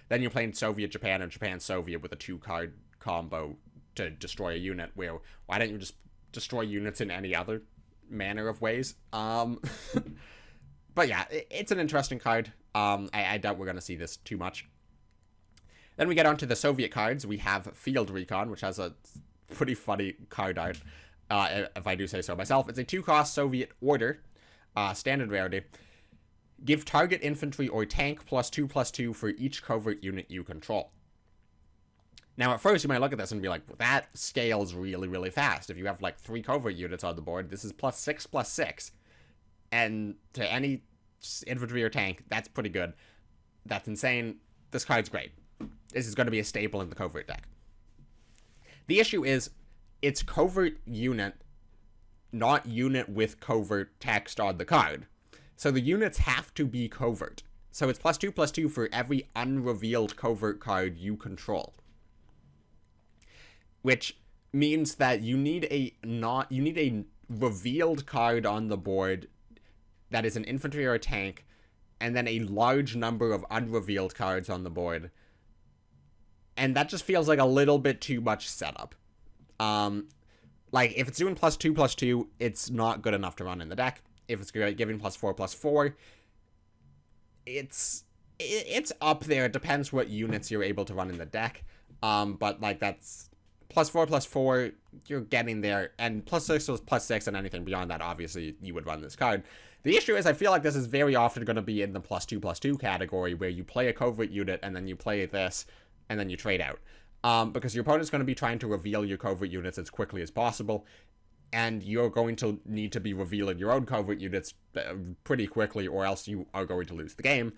then you're playing Soviet Japan or Japan Soviet with a 2-card combo to destroy a unit, where why don't you just destroy units in any other manner of ways? But yeah, it's an interesting card. I doubt we're going to see this too much. Then we get onto the Soviet cards. We have Field Recon, which has a pretty funny card art, if I do say so myself. It's a 2-cost Soviet order, standard rarity. Give target infantry or tank +2/+2 for each covert unit you control. Now, at first, you might look at this and be like, well, that scales really, really fast. If you have, like, 3 covert units on the board, this is +6/+6. And to any infantry or tank, that's pretty good. That's insane. This card's great. This is going to be a staple in the Covert deck. The issue is, it's Covert unit, not unit with Covert text on the card. So the units have to be Covert. So it's +2/+2 for every unrevealed Covert card you control. Which means that you need a revealed card on the board that is an infantry or a tank, and then a large number of unrevealed cards on the board. And that just feels like a little bit too much setup. Like, if it's doing +2/+2, it's not good enough to run in the deck. If it's giving +4/+4, it's up there. It depends what units you're able to run in the deck. But, like, that's +4/+4, you're getting there. And +6 was +6, and anything beyond that, obviously, you would run this card. The issue is, I feel like this is very often going to be in the +2/+2 category, where you play a Covert unit, and then you play this, and then you trade out. Because your opponent's going to be trying to reveal your Covert units as quickly as possible, and you're going to need to be revealing your own Covert units pretty quickly, or else you are going to lose the game.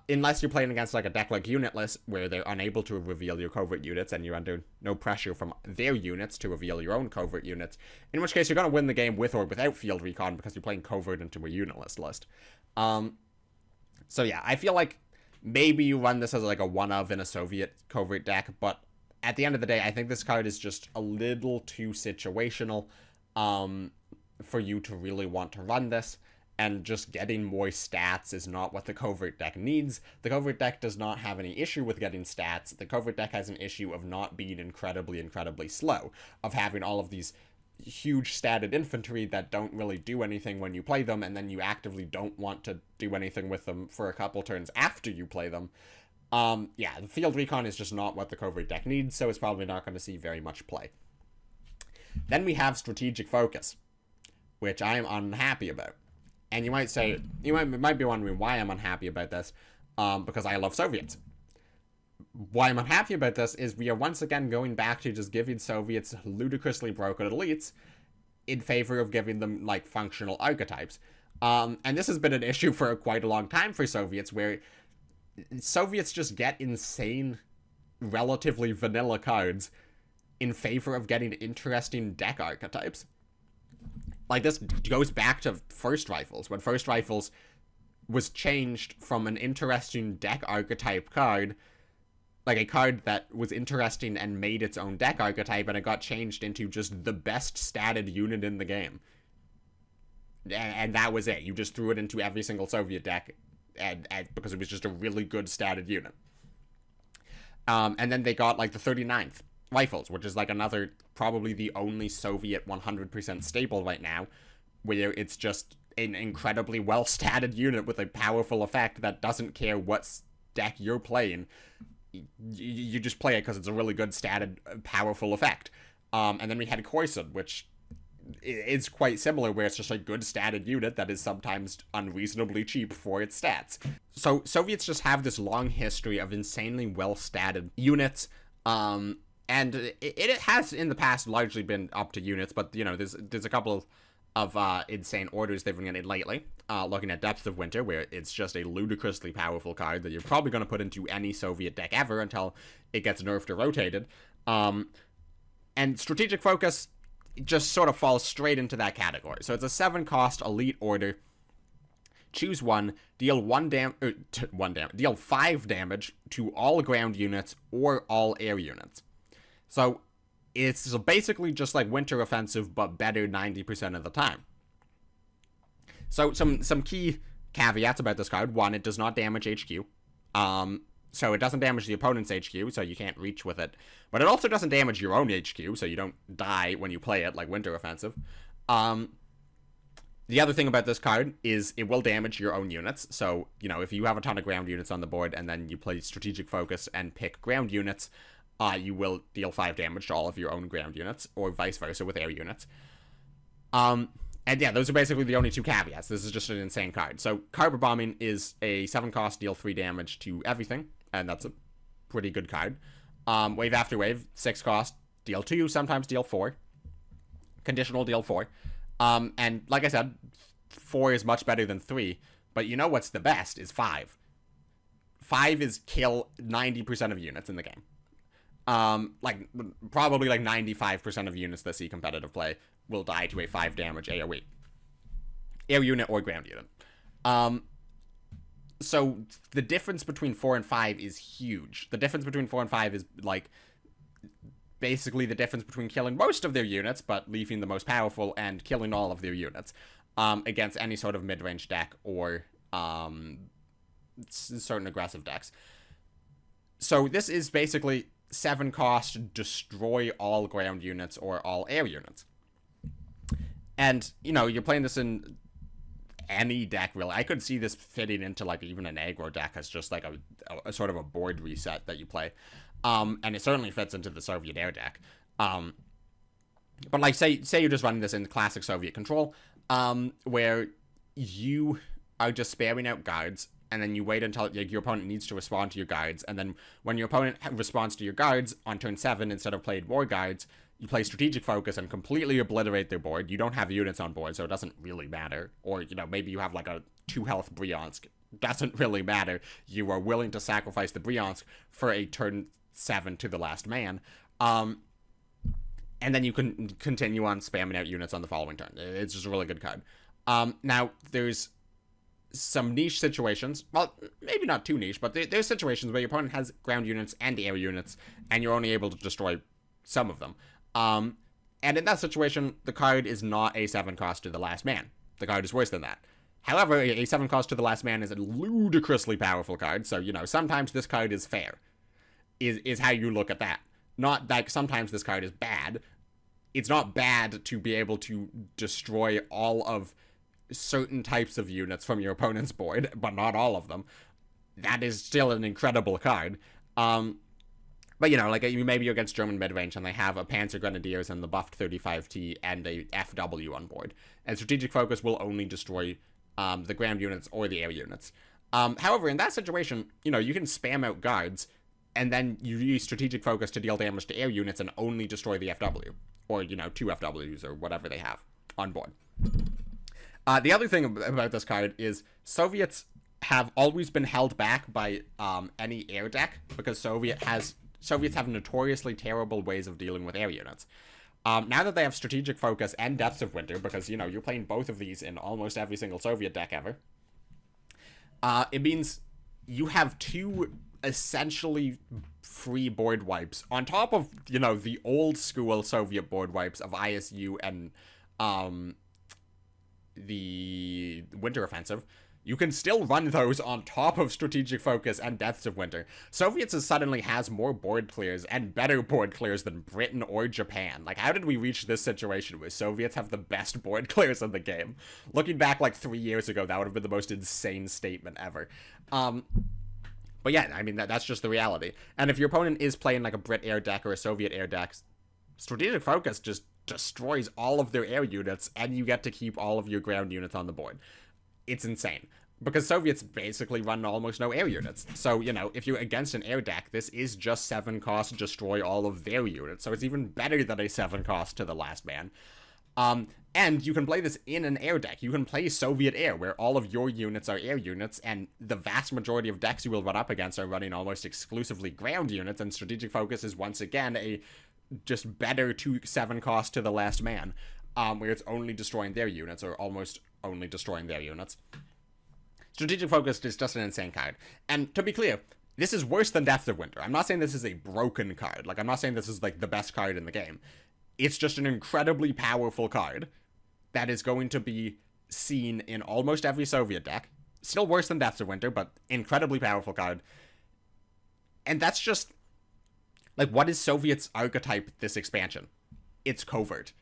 Unless you're playing against, like, a deck like Unitless, where they're unable to reveal your Covert units, and you're under no pressure from their units to reveal your own Covert units, in which case you're going to win the game with or without Field Recon, because you're playing Covert into a Unitless list. So yeah, I feel like maybe you run this as, like, a one-of in a Soviet Covert deck, but at the end of the day, I think this card is just a little too situational for you to really want to run this, and just getting more stats is not what the Covert deck needs. The Covert deck does not have any issue with getting stats. The Covert deck has an issue of not being incredibly slow, of having all of these huge statted infantry that don't really do anything when you play them, and then you actively don't want to do anything with them for a couple turns after you play them. Yeah, the Field Recon is just not what the Covert deck needs, so it's probably not going to see very much play. Then we have Strategic Focus, which I am unhappy about. And you might say, you might be wondering why I'm unhappy about this, because I love Soviets. Why I'm unhappy about this is we are once again going back to just giving Soviets ludicrously broken elites in favor of giving them, like, functional archetypes. And this has been an issue for quite a long time for Soviets, where Soviets just get insane, relatively vanilla cards in favor of getting interesting deck archetypes. Like, this goes back to First Rifles, when First Rifles was changed from an interesting deck archetype card, like a card that was interesting and made its own deck archetype, and it got changed into just the best statted unit in the game. And that was it. You just threw it into every single Soviet deck, and because it was just a really good statted unit. And then they got, like, the 39th Rifles, which is, like, another, probably the only Soviet 100% staple right now, where it's just an incredibly well-statted unit with a powerful effect that doesn't care what deck you're playing. You just play it because it's a really good statted, powerful effect. And then we had Khoisan, which is quite similar, where it's just a good statted unit that is sometimes unreasonably cheap for its stats. So Soviets just have this long history of insanely well-statted units, and it has in the past largely been up to units, but, you know, there's a couple of insane orders they've been getting lately. Looking at Depth of Winter, where it's just a ludicrously powerful card that you're probably going to put into any Soviet deck ever until it gets nerfed or rotated. And Strategic Focus just sort of falls straight into that category. So it's a 7-cost elite order. Choose one, deal deal 5 damage to all ground units or all air units. So it's basically just like Winter Offensive, but better 90% of the time. So some key caveats about this card. One, it does not damage HQ. So it doesn't damage the opponent's HQ, so you can't reach with it. But it also doesn't damage your own HQ, so you don't die when you play it, like Winter Offensive. The other thing about this card is it will damage your own units. So, you know, if you have a ton of ground units on the board and then you play Strategic Focus and pick ground units, you will deal 5 damage to all of your own ground units, or vice versa with air units. And yeah, those are basically the only 2 caveats. This is just an insane card. So, Carpet Bombing is a 7-cost, deal 3 damage to everything, and that's a pretty good card. Wave After Wave, 6-cost, deal 2, sometimes deal 4. Conditional, deal 4. And like I said, 4 is much better than 3, But you know what's the best is 5. 5 is kill 90% of units in the game. Like, probably like 95% of units that see competitive play will die to a 5 damage AoE. Air unit or ground unit. So the difference between 4 and 5 is huge. The difference between 4 and 5 is, like, basically the difference between killing most of their units, but leaving the most powerful, and killing all of their units, against any sort of mid-range deck or, certain aggressive decks. So this is basically 7 cost, destroy all ground units or all air units. And, you know, you're playing this in any deck, really. I could see this fitting into, like, even an aggro deck as just, like, a sort of a board reset that you play. And it certainly fits into the Soviet air deck. But, like, say you're just running this in classic Soviet control, where you are just spamming out guards, and then you wait until, like, your opponent needs to respond to your guards, and then when your opponent responds to your guards on turn 7, instead of playing more guards, you play Strategic Focus and completely obliterate their board. You don't have units on board, so it doesn't really matter. Or, you know, maybe you have, like, a 2-health Bryansk. Doesn't really matter. You are willing to sacrifice the Bryansk for a turn 7 to the last man. And then you can continue on spamming out units on the following turn. It's just a really good card. Now, there's some niche situations. Well, maybe not too niche, but there's situations where your opponent has ground units and air units, and you're only able to destroy some of them. And in that situation, the card is not a 7 cost to the last man. The card is worse than that. However, a 7 cost to the last man is a ludicrously powerful card, so, you know, sometimes this card is fair, is how you look at that. Not like sometimes this card is bad. It's not bad to be able to destroy all of certain types of units from your opponent's board, but not all of them. That is still an incredible card. But, you know, like, maybe you're against German mid-range and they have a Panzer Grenadiers and the buffed 35T and a FW on board. And Strategic Focus will only destroy the ground units or the air units. However, in that situation, you know, you can spam out guards, and then you use Strategic Focus to deal damage to air units and only destroy the FW. Or, you know, 2 FWs or whatever they have on board. The other thing about this card is Soviets have always been held back by any air deck, because Soviets have notoriously terrible ways of dealing with air units. Now that they have Strategic Focus and Depths of Winter, because, you know, you're playing both of these in almost every single Soviet deck ever, it means you have 2 essentially free board wipes, on top of, you know, the old school Soviet board wipes of ISU and the Winter Offensive. You can still run those on top of Strategic Focus and Depths of Winter. Soviets suddenly has more board clears and better board clears than Britain or Japan. Like, how did we reach this situation where Soviets have the best board clears in the game? Looking back, like, 3 years ago, that would have been the most insane statement ever. But yeah, I mean, that's just the reality. And if your opponent is playing, like, a Brit air deck or a Soviet air deck, Strategic Focus just destroys all of their air units, and you get to keep all of your ground units on the board. It's insane, because Soviets basically run almost no air units. So, you know, if you're against an air deck, this is just 7 cost, destroy all of their units. So it's even better than a 7 cost to the last man. And you can play this in an air deck. You can play Soviet air, where all of your units are air units, and the vast majority of decks you will run up against are running almost exclusively ground units, and Strategic Focus is once again a just better 7 cost to the last man, where it's only destroying their units, or almost only destroying their units. Strategic Focus is just an insane card. And to be clear, this is worse than Depths of Winter. I'm not saying this is a broken card. Like, I'm not saying this is, like, the best card in the game. It's just an incredibly powerful card that is going to be seen in almost every Soviet deck. Still worse than Depths of Winter, but incredibly powerful card. And that's just, like, what is Soviet's archetype this expansion? It's Covert.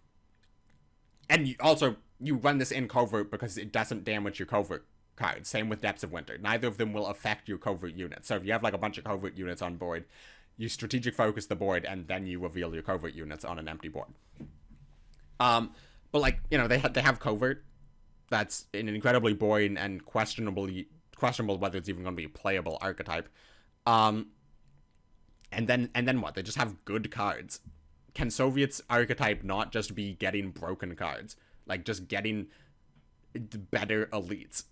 And you run this in Covert because it doesn't damage your Covert cards. Same with Depths of Winter. Neither of them will affect your Covert units. So if you have, like, a bunch of Covert units on board, you Strategic Focus the board, and then you reveal your Covert units on an empty board. But, like, you know, they have Covert. That's an incredibly boring and questionable whether it's even going to be a playable archetype. And then what? They just have good cards. Can Soviets' archetype not just be getting broken cards? Like, just getting better elites?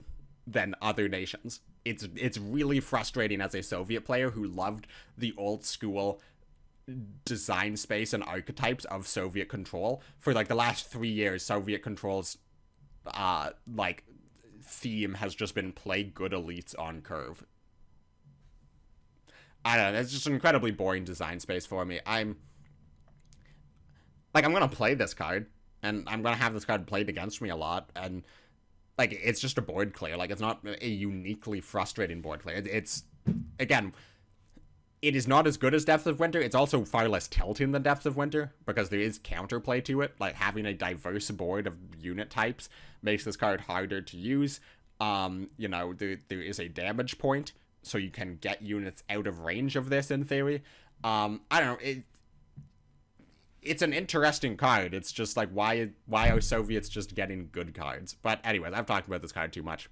than other nations. It's really frustrating as a Soviet player who loved the old school design space and archetypes of Soviet control. For like the last 3 years, Soviet control's like theme has just been play good elites on curve. I don't know, it's just an incredibly boring design space for me. I'm gonna play this card, and I'm gonna have this card played against me a lot, and like, it's just a board clear. Like, it's not a uniquely frustrating board clear. It's, again, it is not as good as Depths of Winter. It's also far less tilting than Depths of Winter, because there is counterplay to it. Like, having a diverse board of unit types makes this card harder to use. You know, there is a damage point, so you can get units out of range of this, in theory. I don't know, it's an interesting card. It's just like, why are Soviets just getting good cards? But anyways, I've talked about this card too much.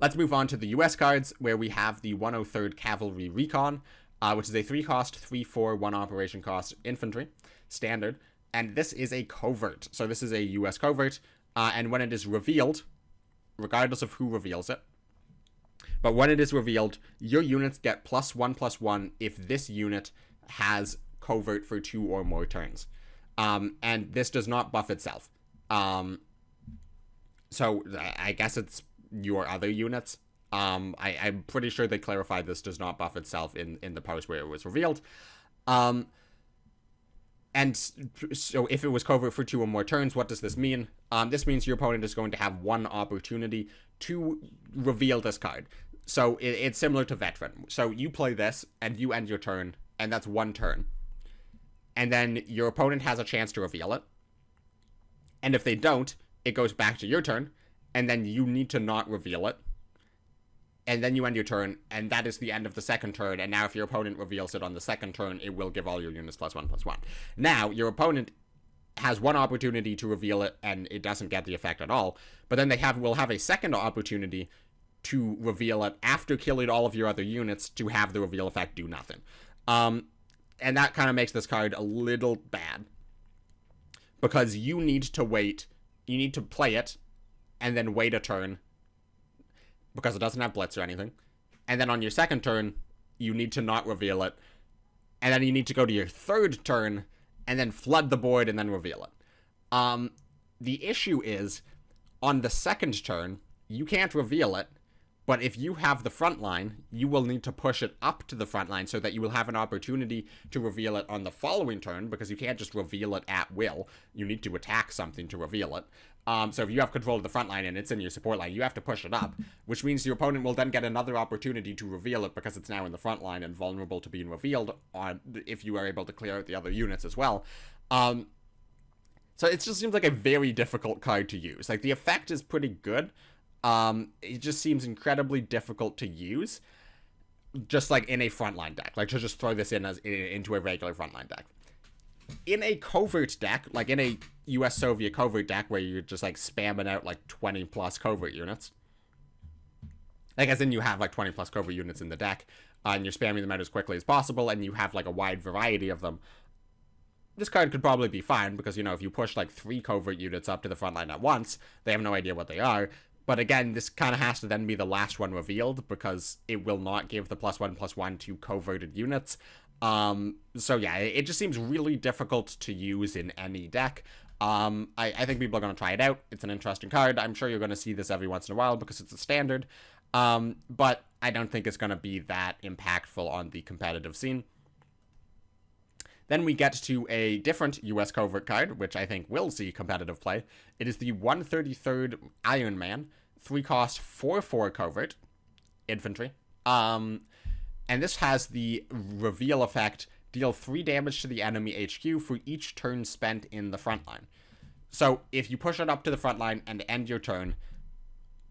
Let's move on to the US cards, where we have the 103rd Cavalry Recon, which is a 3-cost, 3/4, 1 operation cost infantry, standard. And this is a covert. So this is a US covert, and when it is revealed, regardless of who reveals it, but when it is revealed, your units get +1/+1 if this unit has covert for 2 or more turns. And this does not buff itself. So I guess it's your other units. I'm pretty sure they clarified this does not buff itself in the post where it was revealed. And so if it was covert for 2 or more turns, what does this mean? This means your opponent is going to have 1 opportunity to reveal this card. So it's similar to Veteran. So you play this, and you end your turn, and that's 1 turn. And then your opponent has a chance to reveal it. And if they don't, it goes back to your turn, and then you need to not reveal it. And then you end your turn, and that is the end of the second turn. And now if your opponent reveals it on the second turn, it will give all your units +1/+1. Now, your opponent has 1 opportunity to reveal it, and it doesn't get the effect at all. But then will have a second opportunity to reveal it after killing all of your other units to have the reveal effect do nothing. And that kind of makes this card a little bad, because you need to wait, you need to play it, and then wait a turn, because it doesn't have blitz or anything. And then on your second turn, you need to not reveal it, and then you need to go to your third turn, and then flood the board, and then reveal it. The issue is, on the second turn, you can't reveal it, but if you have the front line, you will need to push it up to the front line so that you will have an opportunity to reveal it on the following turn, because you can't just reveal it at will. You need to attack something to reveal it. So if you have control of the front line and it's in your support line, you have to push it up, which means your opponent will then get another opportunity to reveal it because it's now in the front line and vulnerable to being revealed if you are able to clear out the other units as well. So it just seems like a very difficult card to use. Like, the effect is pretty good. It just seems incredibly difficult to use, just like in a frontline deck. Like, to just throw this into a regular frontline deck. In a covert deck, like in a US Soviet covert deck where you're just like spamming out like 20 plus covert units, like as in you have like 20 plus covert units in the deck, and you're spamming them out as quickly as possible, and you have like a wide variety of them, this card could probably be fine, because, you know, if you push like 3 covert units up to the front line at once, they have no idea what they are. But again, this kind of has to then be the last one revealed, because it will not give the +1/+1 to coverted units. So yeah, it just seems really difficult to use in any deck. I think people are going to try it out. It's an interesting card. I'm sure you're going to see this every once in a while because it's a standard. But I don't think it's going to be that impactful on the competitive scene. Then we get to a different US covert card, which I think will see competitive play. It is the 133rd Iron Man, 3-cost, 4/4 covert infantry. And this has the reveal effect, deal 3 damage to the enemy HQ for each turn spent in the front line. So if you push it up to the front line and end your turn,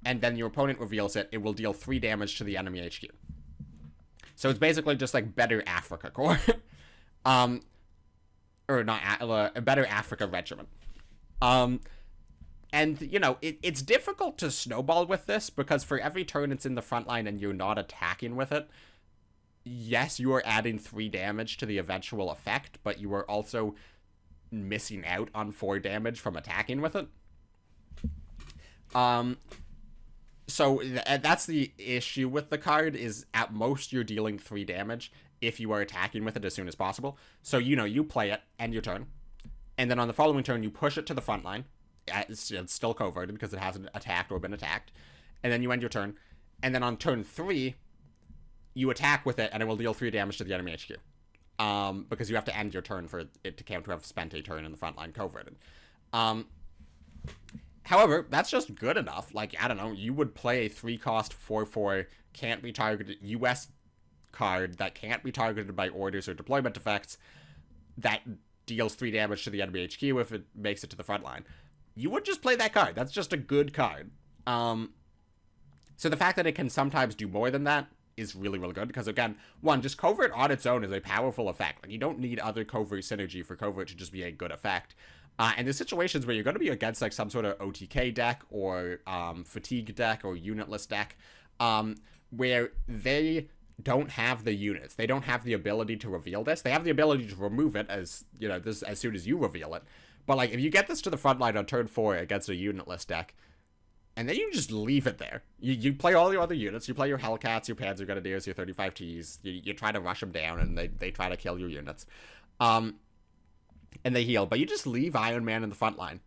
and then your opponent reveals it, it will deal 3 damage to the enemy HQ. So it's basically just like better Africa Corps. Or not, a better Africa Regiment. And, you know, it's difficult to snowball with this, because for every turn it's in the front line and you're not attacking with it, yes, you are adding 3 damage to the eventual effect, but you are also missing out on 4 damage from attacking with it. So that's the issue with the card, is at most you're dealing 3 damage if you are attacking with it as soon as possible. So, you play it, end your turn, and then on the following turn, you push it to the front line. It's still coverted because it hasn't attacked or been attacked. And then you end your turn. And then on turn 3, you attack with it, and it will deal 3 damage to the enemy HQ. Because you have to end your turn for it to count to have spent a turn in the front line coverted. However, that's just good enough. Like, I don't know, you would play a 3-cost 4/4 can't be targeted US card that can't be targeted by orders or deployment effects that deals 3 damage to the enemy HQ if it makes it to the front line. You would just play that card. That's just a good card. So the fact that it can sometimes do more than that is really, really good, because again, one, just Covert on its own is a powerful effect. Like, you don't need other Covert synergy for Covert to just be a good effect. And there's situations where you're going to be against like some sort of OTK deck or fatigue deck or unitless deck, where they don't have the units. They don't have the ability to reveal this. They have the ability to remove it as soon as you reveal it. But like, if you get this to the front line on turn 4 against a unitless deck, and then you just leave it there. You play all your other units. You play your Hellcats, your Panzer Grenadiers, your 35Ts. You try to rush them down, and they try to kill your units. And they heal. But you just leave Iron Man in the front line.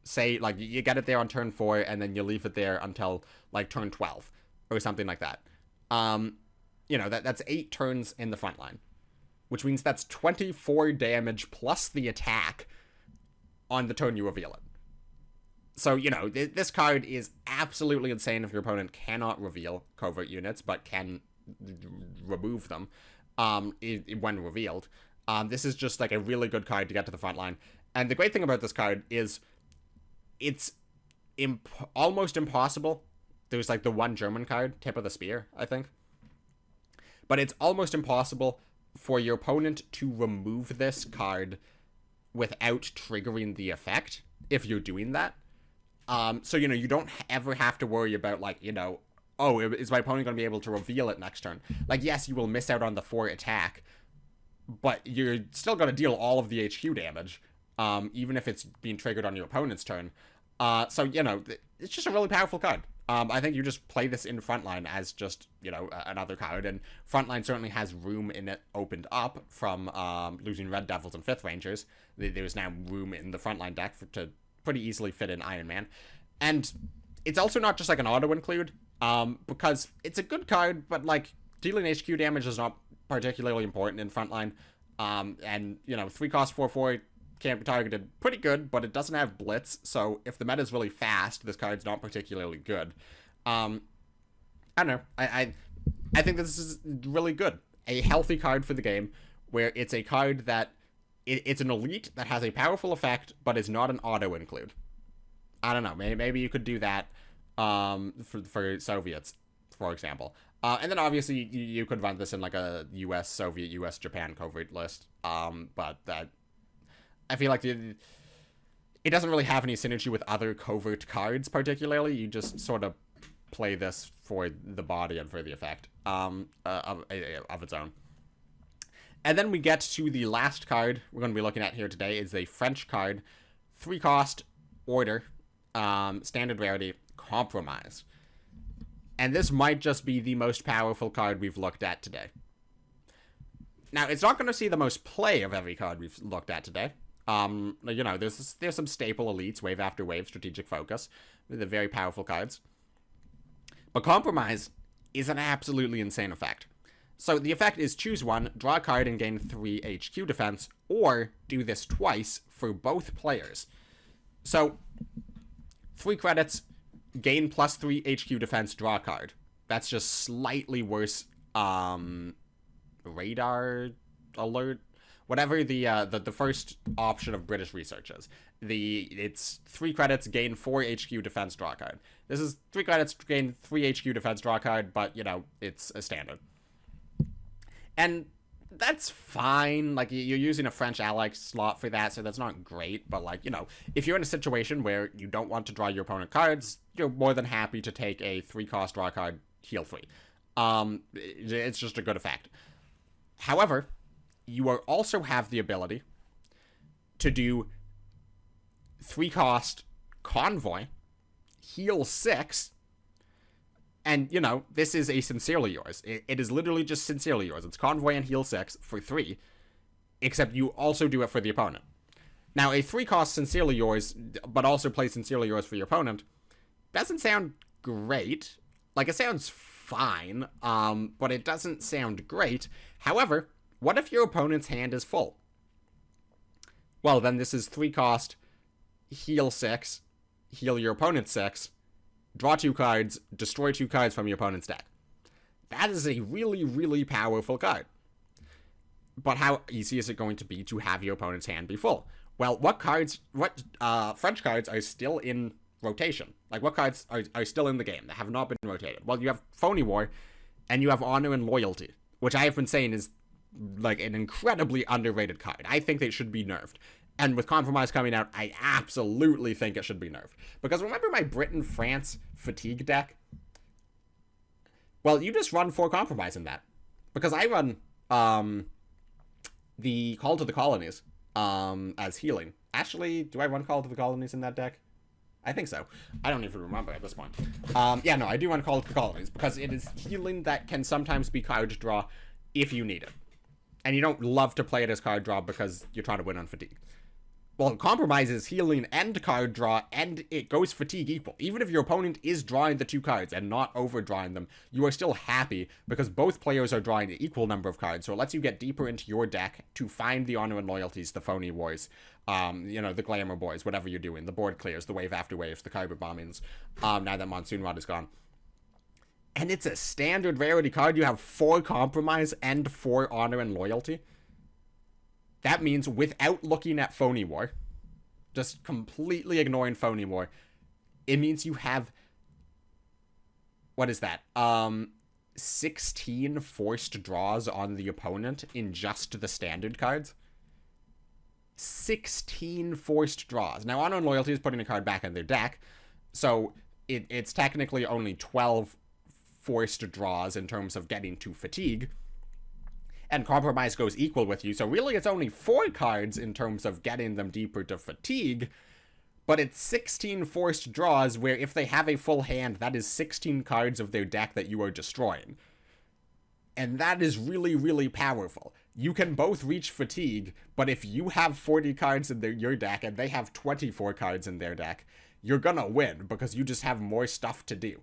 Say, like, you get it there on turn 4, and then you leave it there until, like, turn 12. Or something like that. That's 8 turns in the front line. Which means that's 24 damage plus the attack on the turn you reveal it. So, this card is absolutely insane if your opponent cannot reveal covert units, but can remove them when revealed. This is just, like, a really good card to get to the front line. And the great thing about this card is it's almost impossible. There's, like, the one German card, Tip of the Spear, I think. But it's almost impossible for your opponent to remove this card without triggering the effect, if you're doing that. So, you don't ever have to worry about, like, oh, is my opponent going to be able to reveal it next turn? Like, yes, you will miss out on the 4 attack, but you're still going to deal all of the HQ damage, even if it's being triggered on your opponent's turn. So, it's just a really powerful card. I think you just play this in frontline as just, another card, and frontline certainly has room in it opened up from losing Red Devils and 5th Rangers. There's now room in the frontline deck to pretty easily fit in Iron Man. And it's also not just like an auto include, because it's a good card, but like dealing HQ damage is not particularly important in frontline. And 3-cost 4/4 can't be targeted, pretty good, but it doesn't have blitz, so if the meta is really fast, this card's not particularly good. I don't know. I think this is really good. A healthy card for the game, where it's a card that it's an elite that has a powerful effect, but is not an auto-include. I don't know. Maybe you could do that for Soviets, for example. And then obviously you could run this in like a US, Soviet, US, Japan covert list. But that, I feel like it doesn't really have any synergy with other covert cards particularly. You just sort of play this for the body and for the effect of its own. And then we get to the last card we're going to be looking at here today. Is a French card, 3-cost, order, standard rarity, compromise. And this might just be the most powerful card we've looked at today. Now, it's not going to see the most play of every card we've looked at today. There's some staple elites, wave after wave, strategic focus. They're very powerful cards. But compromise is an absolutely insane effect. So the effect is choose one, draw a card and gain 3 HQ defense, or do this twice for both players. So 3 credits, gain +3 HQ defense, draw a card. That's just slightly worse radar alert, whatever the first option of British research is. It's 3 credits, gain 4 HQ defense, draw a card. This is 3 credits, gain 3 HQ defense, draw a card, but it's a standard. And that's fine. Like, you're using a French ally slot for that, so that's not great. But, like, if you're in a situation where you don't want to draw your opponent cards, you're more than happy to take a 3-cost draw card, heal 3. It's just a good effect. However, you also have the ability to do 3-cost convoy, heal 6, And, you know, this is a Sincerely Yours. It is literally just Sincerely Yours. It's Convoy and Heal 6 for 3, except you also do it for the opponent. Now, a 3-cost Sincerely Yours, but also play Sincerely Yours for your opponent, doesn't sound great. Like, it sounds fine, but it doesn't sound great. However, what if your opponent's hand is full? Well, then this is 3-cost, heal 6, heal your opponent 6, draw 2 cards, destroy 2 cards from your opponent's deck. That is a really, really powerful card. But how easy is it going to be to have your opponent's hand be full? Well, what French cards are still in rotation? Like, what cards are still in the game that have not been rotated? Well, you have Phony War, and you have Honor and Loyalty, which I have been saying is, like, an incredibly underrated card. I think they should be nerfed. And with Compromise coming out, I absolutely think it should be nerfed. Because remember my Britain-France Fatigue deck? Well, you just run 4 Compromise in that. Because I run, the Call to the Colonies, as healing. Actually, do I run Call to the Colonies in that deck? I think so. I don't even remember at this point. Yeah, no, I do run Call to the Colonies, because it is healing that can sometimes be card draw if you need it. And you don't love to play it as card draw because you're trying to win on Fatigue. Well, Compromise is healing and card draw, and it goes Fatigue equal. Even if your opponent is drawing the 2 cards and not overdrawing them, you are still happy because both players are drawing an equal number of cards, so it lets you get deeper into your deck to find the Honor and Loyalties, the Phony Wars, you know, the Glamour Boys, whatever you're doing, the board clears, the wave after waves, the Kyber bombings, now that Monsoon Rod is gone. And it's a standard rarity card. You have 4 Compromise and 4 Honor and Loyalty. That means without looking at Phony War, just completely ignoring Phony War, it means you have, what is that? 16 forced draws on the opponent in just the standard cards. 16 forced draws. Now, Honor and Loyalty is putting a card back in their deck, so it's technically only 12 forced draws in terms of getting to Fatigue. And Compromise goes equal with you, so really it's only 4 cards in terms of getting them deeper to Fatigue, but it's 16 forced draws where if they have a full hand, that is 16 cards of their deck that you are destroying. And that is really, really powerful. You can both reach Fatigue, but if you have 40 cards in your deck and they have 24 cards in their deck, you're gonna win because you just have more stuff to do.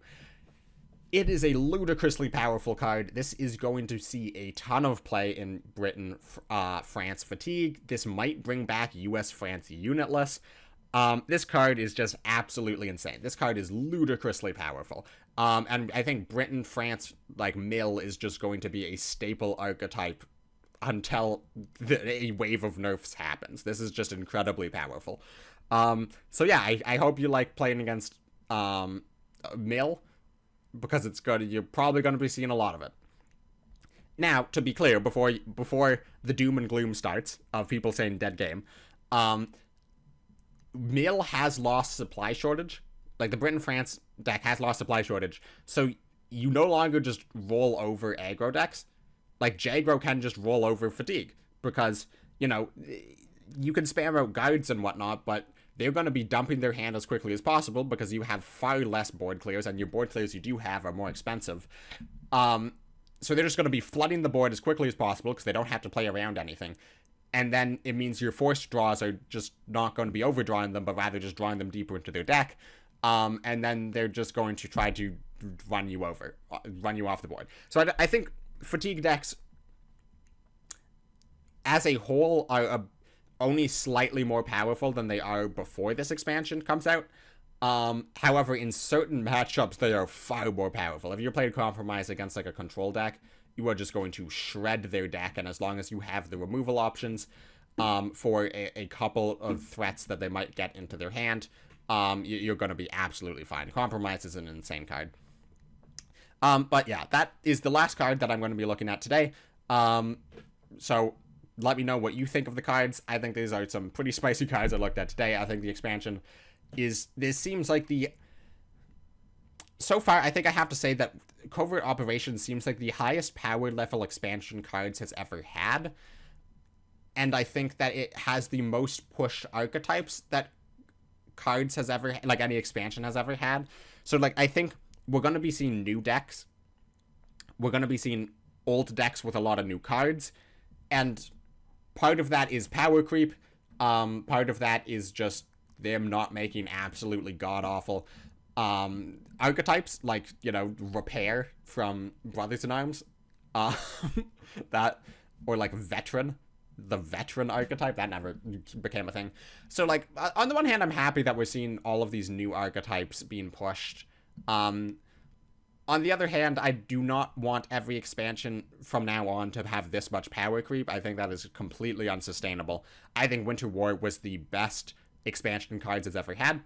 It is a ludicrously powerful card. This is going to see a ton of play in Britain, France Fatigue. This might bring back US-France Unitless. This card is just absolutely insane. This card is ludicrously powerful. And I think Britain, France, like, Mill is just going to be a staple archetype until a wave of nerfs happens. This is just incredibly powerful. So yeah, I hope you like playing against Mill, because you're probably going to be seeing a lot of it. Now, to be clear, before the doom and gloom starts of people saying dead game, Mill has lost supply shortage. Like, the Britain-France deck has lost supply shortage, so you no longer just roll over aggro decks. Like, Jaggro can just roll over Fatigue, because, you know, you can spam out guards and whatnot, but they're going to be dumping their hand as quickly as possible because you have far less board clears, and your board clears you do have are more expensive. So they're just going to be flooding the board as quickly as possible because they don't have to play around anything. And then it means your forced draws are just not going to be overdrawing them, but rather just drawing them deeper into their deck. And then they're just going to try to run you off the board. So I think Fatigue decks as a whole are only slightly more powerful than they are before this expansion comes out. However, in certain matchups, they are far more powerful. If you're playing Compromise against, like, a control deck, you are just going to shred their deck, and as long as you have the removal options for a couple of threats that they might get into their hand, you're going to be absolutely fine. Compromise is an insane card. But yeah, that is the last card that I'm going to be looking at today. So let me know what you think of the cards. I think these are some pretty spicy cards I looked at today. I think the expansion this seems like so far, I think I have to say that Covert Operations seems like the highest power level expansion Cards has ever had. And I think that it has the most push archetypes that Cards has ever, like, any expansion has ever had. So, like, I think we're going to be seeing new decks. We're going to be seeing old decks with a lot of new cards. And part of that is power creep. Part of that is just them not making absolutely god-awful archetypes, like, you know, Repair from Brothers in Arms. That, or like Veteran. The Veteran archetype, that never became a thing. So, like, on the one hand, I'm happy that we're seeing all of these new archetypes being pushed. On the other hand, I do not want every expansion from now on to have this much power creep. I think that is completely unsustainable. I think Winter War was the best expansion Cards has ever had.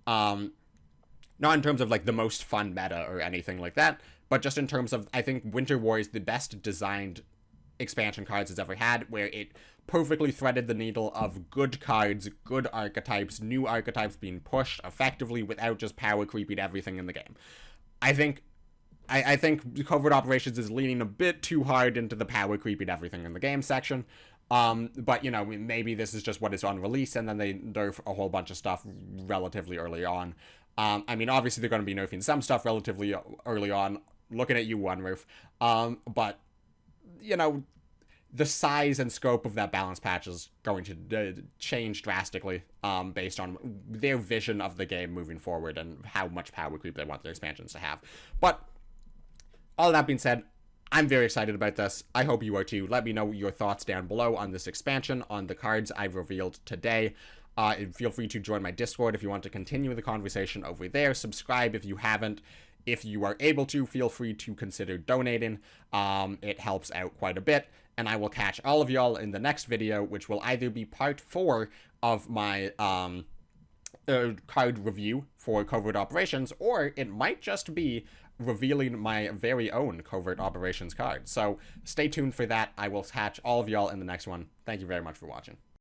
Not in terms of, like, the most fun meta or anything like that, but just in terms of, I think Winter War is the best designed expansion Cards has ever had, where it perfectly threaded the needle of good cards, good archetypes, new archetypes being pushed effectively without just power creeping everything in the game. I think Covert Operations is leaning a bit too hard into the power creeping everything in the game section. But, you know, maybe this is just what is on release, and then they nerf a whole bunch of stuff relatively early on. I mean, obviously they're going to be nerfing some stuff relatively early on. Looking at you, OneRoof. But, you know, the size and scope of that balance patch is going to change drastically based on their vision of the game moving forward and how much power creep they want their expansions to have. But all that being said, I'm very excited about this. I hope you are too. Let me know your thoughts down below on this expansion, on the cards I've revealed today. Feel free to join my Discord if you want to continue the conversation over there. Subscribe if you haven't. If you are able to, feel free to consider donating. It helps out quite a bit. And I will catch all of y'all in the next video, which will either be part 4 of my card review for Covert Operations, or it might just be revealing my very own Covert Operations card. So stay tuned for that. I will catch all of y'all in the next one. Thank you very much for watching.